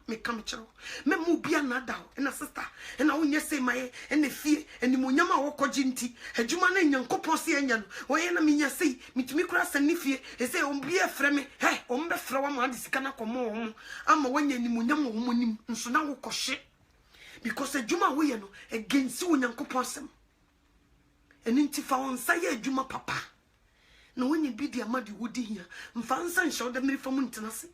me come chiro me mu bia na daw na sister na wo nyese maye na fie eni monyama wo koji nti adwuma na nyankopon se anya no wo ye na menya sei mitumi kura sani fie e se o bia frɛ me he o mbe frɛ wa ma de sika na komo wo ama wanya ni monyama wo monim nso na wo kɔhye because adwuma wo ye no against wo nyankopon sem eni nti fa won sa ye adwuma papa na wonye bi dia ma de wodi hia mfa nsa nhye da miri fam ntenase.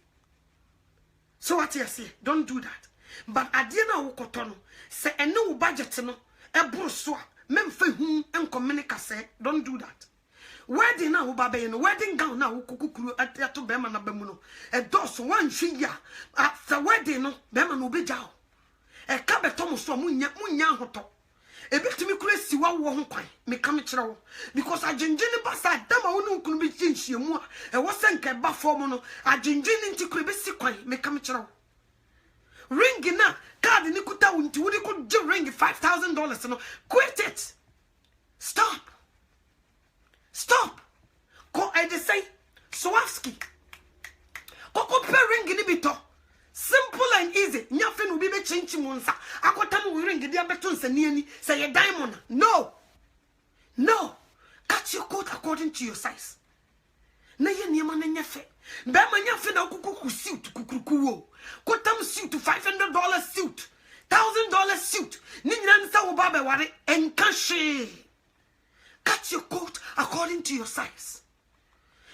So what you say, don't do that. But adina wo koto no se ene wo budget no e buru so a memfa hu enkomenika say don't do that. Wedding na wo babe no wedding gown na wo kokukuru ato be ma na ba mu no e dos wan hwe ya after wedding no be ma no beja o e ka beto mo so munya hoto e bitimi kura siwa wo ho kwan me ka me kire wo because agenjini basa dama wo no nkunu bi chinchiemu a e wo senka ba form no agenjini nti kura be si kwan me ka me kire wo ring na card ni kuta wo nti wo di ko je ring $5,000 no quit it. Stop ko I dey say Swarovski ko ring ni bito simple and easy. Nyafe no bi be chinchi monsa. Akota no ring dia beto nsani ani say a diamond. No. Cut your coat according to your size. Na ye niema na nyafe. Be ma nyafe na kukuku suit kukurukuwo. Kotam suit $500 suit. $1,000 suit. Ni nyina nsa wo ba be ware enkashi. Cut your coat according to your size.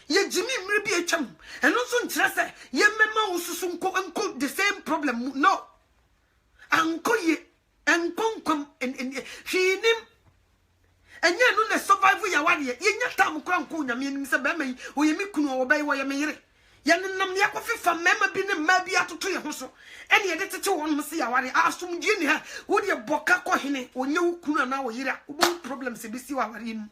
Ye Jimmy mrebi etwam eno so nkyere se ye mema wo susu nko the same problem no anko ye enkonkom hwinim enye no na survive ya wade ye nya tam kora nko nyame nim se be mai wo ye mikunu wo bai wo ye meyere ye nenam ya kofifa mema bi ne ma bi atoto ye ho so ene ye de tete won mse ya wade asomdie ni ha wo de boka ko hene onye wo kunu na wo yere wo problem se bi si wa wade mu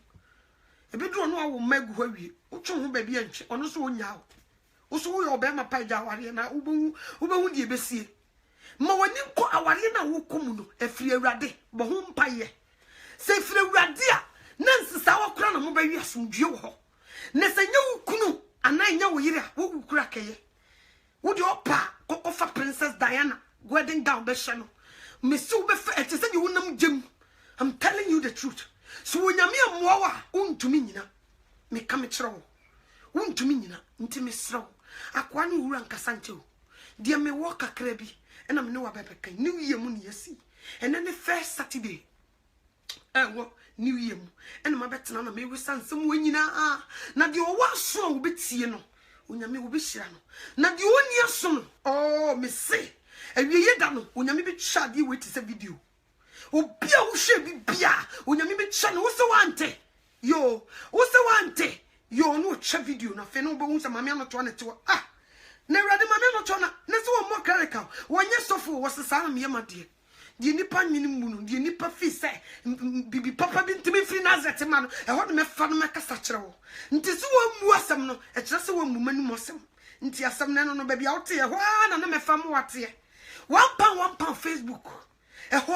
ebedro no awo magu hawie utwo ho ba bi antwe ono so onya wo so wo yo be ma pa ja aware na ubehu die besie ma wani ko aware na wo komu no afiri awurade bo ho mpaye se afiri awurade a na nsisa wo kora na mo ba wi asomdue wo ho na se nya wo kunu ana nya wo yire a wo kura keye wo de opa kokofa Princess Diana wedding gown be hye no me se wo be fa ete se de wonam gem. I'm telling you the truth. So nyame amoa untumi nyina me ka me kire wo untumi nyina nti me srew akwa ne wura nkasa nche wo de me wo kakra bi ena me ne wa bebeka new year mu ne yasi ena ne first Saturday wo new year mu ena ma betena na me wisa nsem wo nyina na de o wa so wo betie no onyame wo be hira no na de oni aso no me se awiye da no onyame be twa de we ti se video obia wo hwe bibia onyame be twa no wo se wante yo no twa video na fe no bo hu se mame anoto na te wo na awurade ma me no to na ne so wo mo clerical wonye sofo wo sesa na me yamade di nipa nwini mu no di nipa fi se bibi papa bi ntimi firi Nazareth ma no e ho no me fa no me kasa kire wo nti so wo mu asem no e kire se wo mu mani mo asem nti asem na no ba bia wote e ho na me fa mo wate one pound Facebook e ho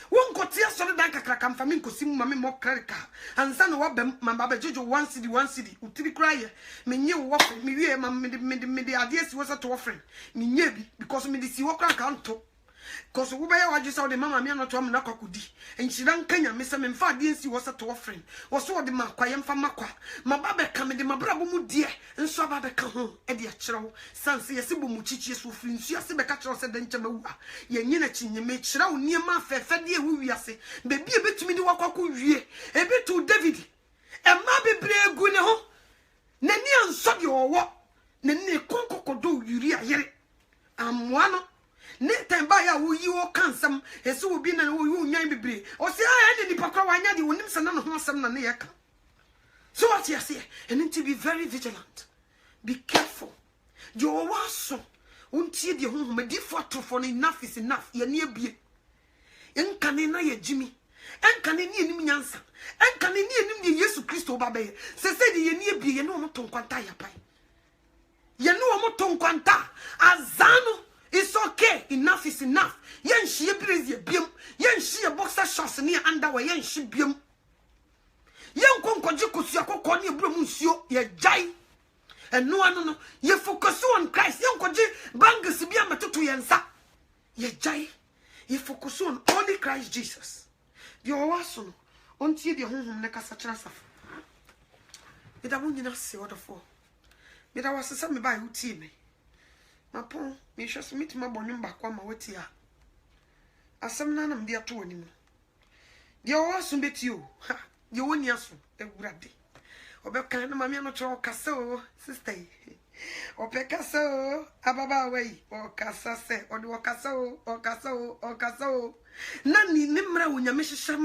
won kote asole dan kakra kam fa me nkosi mu ma me mo clerical ansa no wa bem ma ba jojo 1 cedi utiri kraye me nye wo friend me wie ma me de ade si wo se to friend me nye bi because me de si wo kra kan to cause wo be ya waju sa wo de mama me anoto am na kwakudi enchiran kanya me se me mfa ade si wo se to friend wo so wo de makwa ye mfa makwa ma ba be ka me de mabra bo mu die nso ba be ka ho e de akire wo sanse ye se bo mu chichie so firi nsu ya se be ka kire wo se de nchema wu ye nyina chinye me kire wo niema afefe de ewu wiase be bi e betumi de wakwako wie e betu David e ma bebre egu ne ho nani anso de owo nani konkokodo yuri ayere amwa no ne temba ya wo yi wo kansam ese wo bi na wo yi nyan bebre o se a ne nipa kwa wanya de wonim se na no ho asem na ne yeka so what you say and need to be very vigilant, be careful your waso untie de ho me di foto for enough is enough ye ne abie enkane na ye jimi enkane ne enim nyansa enkane ne enim de Yesu Kristo ba be se de ye ne abie ye ne o to nkwanta ya pai ye ne o to nkwanta azano. It's okay. Enough is enough. Yen she praise ye biem. Yen she boxer shorts near underwear. Yen she biem. Yen konkoji kusia kokoni bromusio ye jai. And no. Ye focus on Christ. Yen koji bangus bia matutu yensa. Ye jai. Ye focus on only Christ Jesus. The owaso onti de honhom ne kasa kira safo. Me da wonyina se odofo. Me da wasesa me bai uti me. Mapon, me shall submit my bonum back one mawetia. As some none of the two anymore. The awesome bit you, ha, you won't yasu, a grady. Or Beckham, mamma, no troll casso, sister. Or Pecasso, Ababa way, or Cassa, or do Casso, or Casso, or Casso. None in Nimra when your Mrs.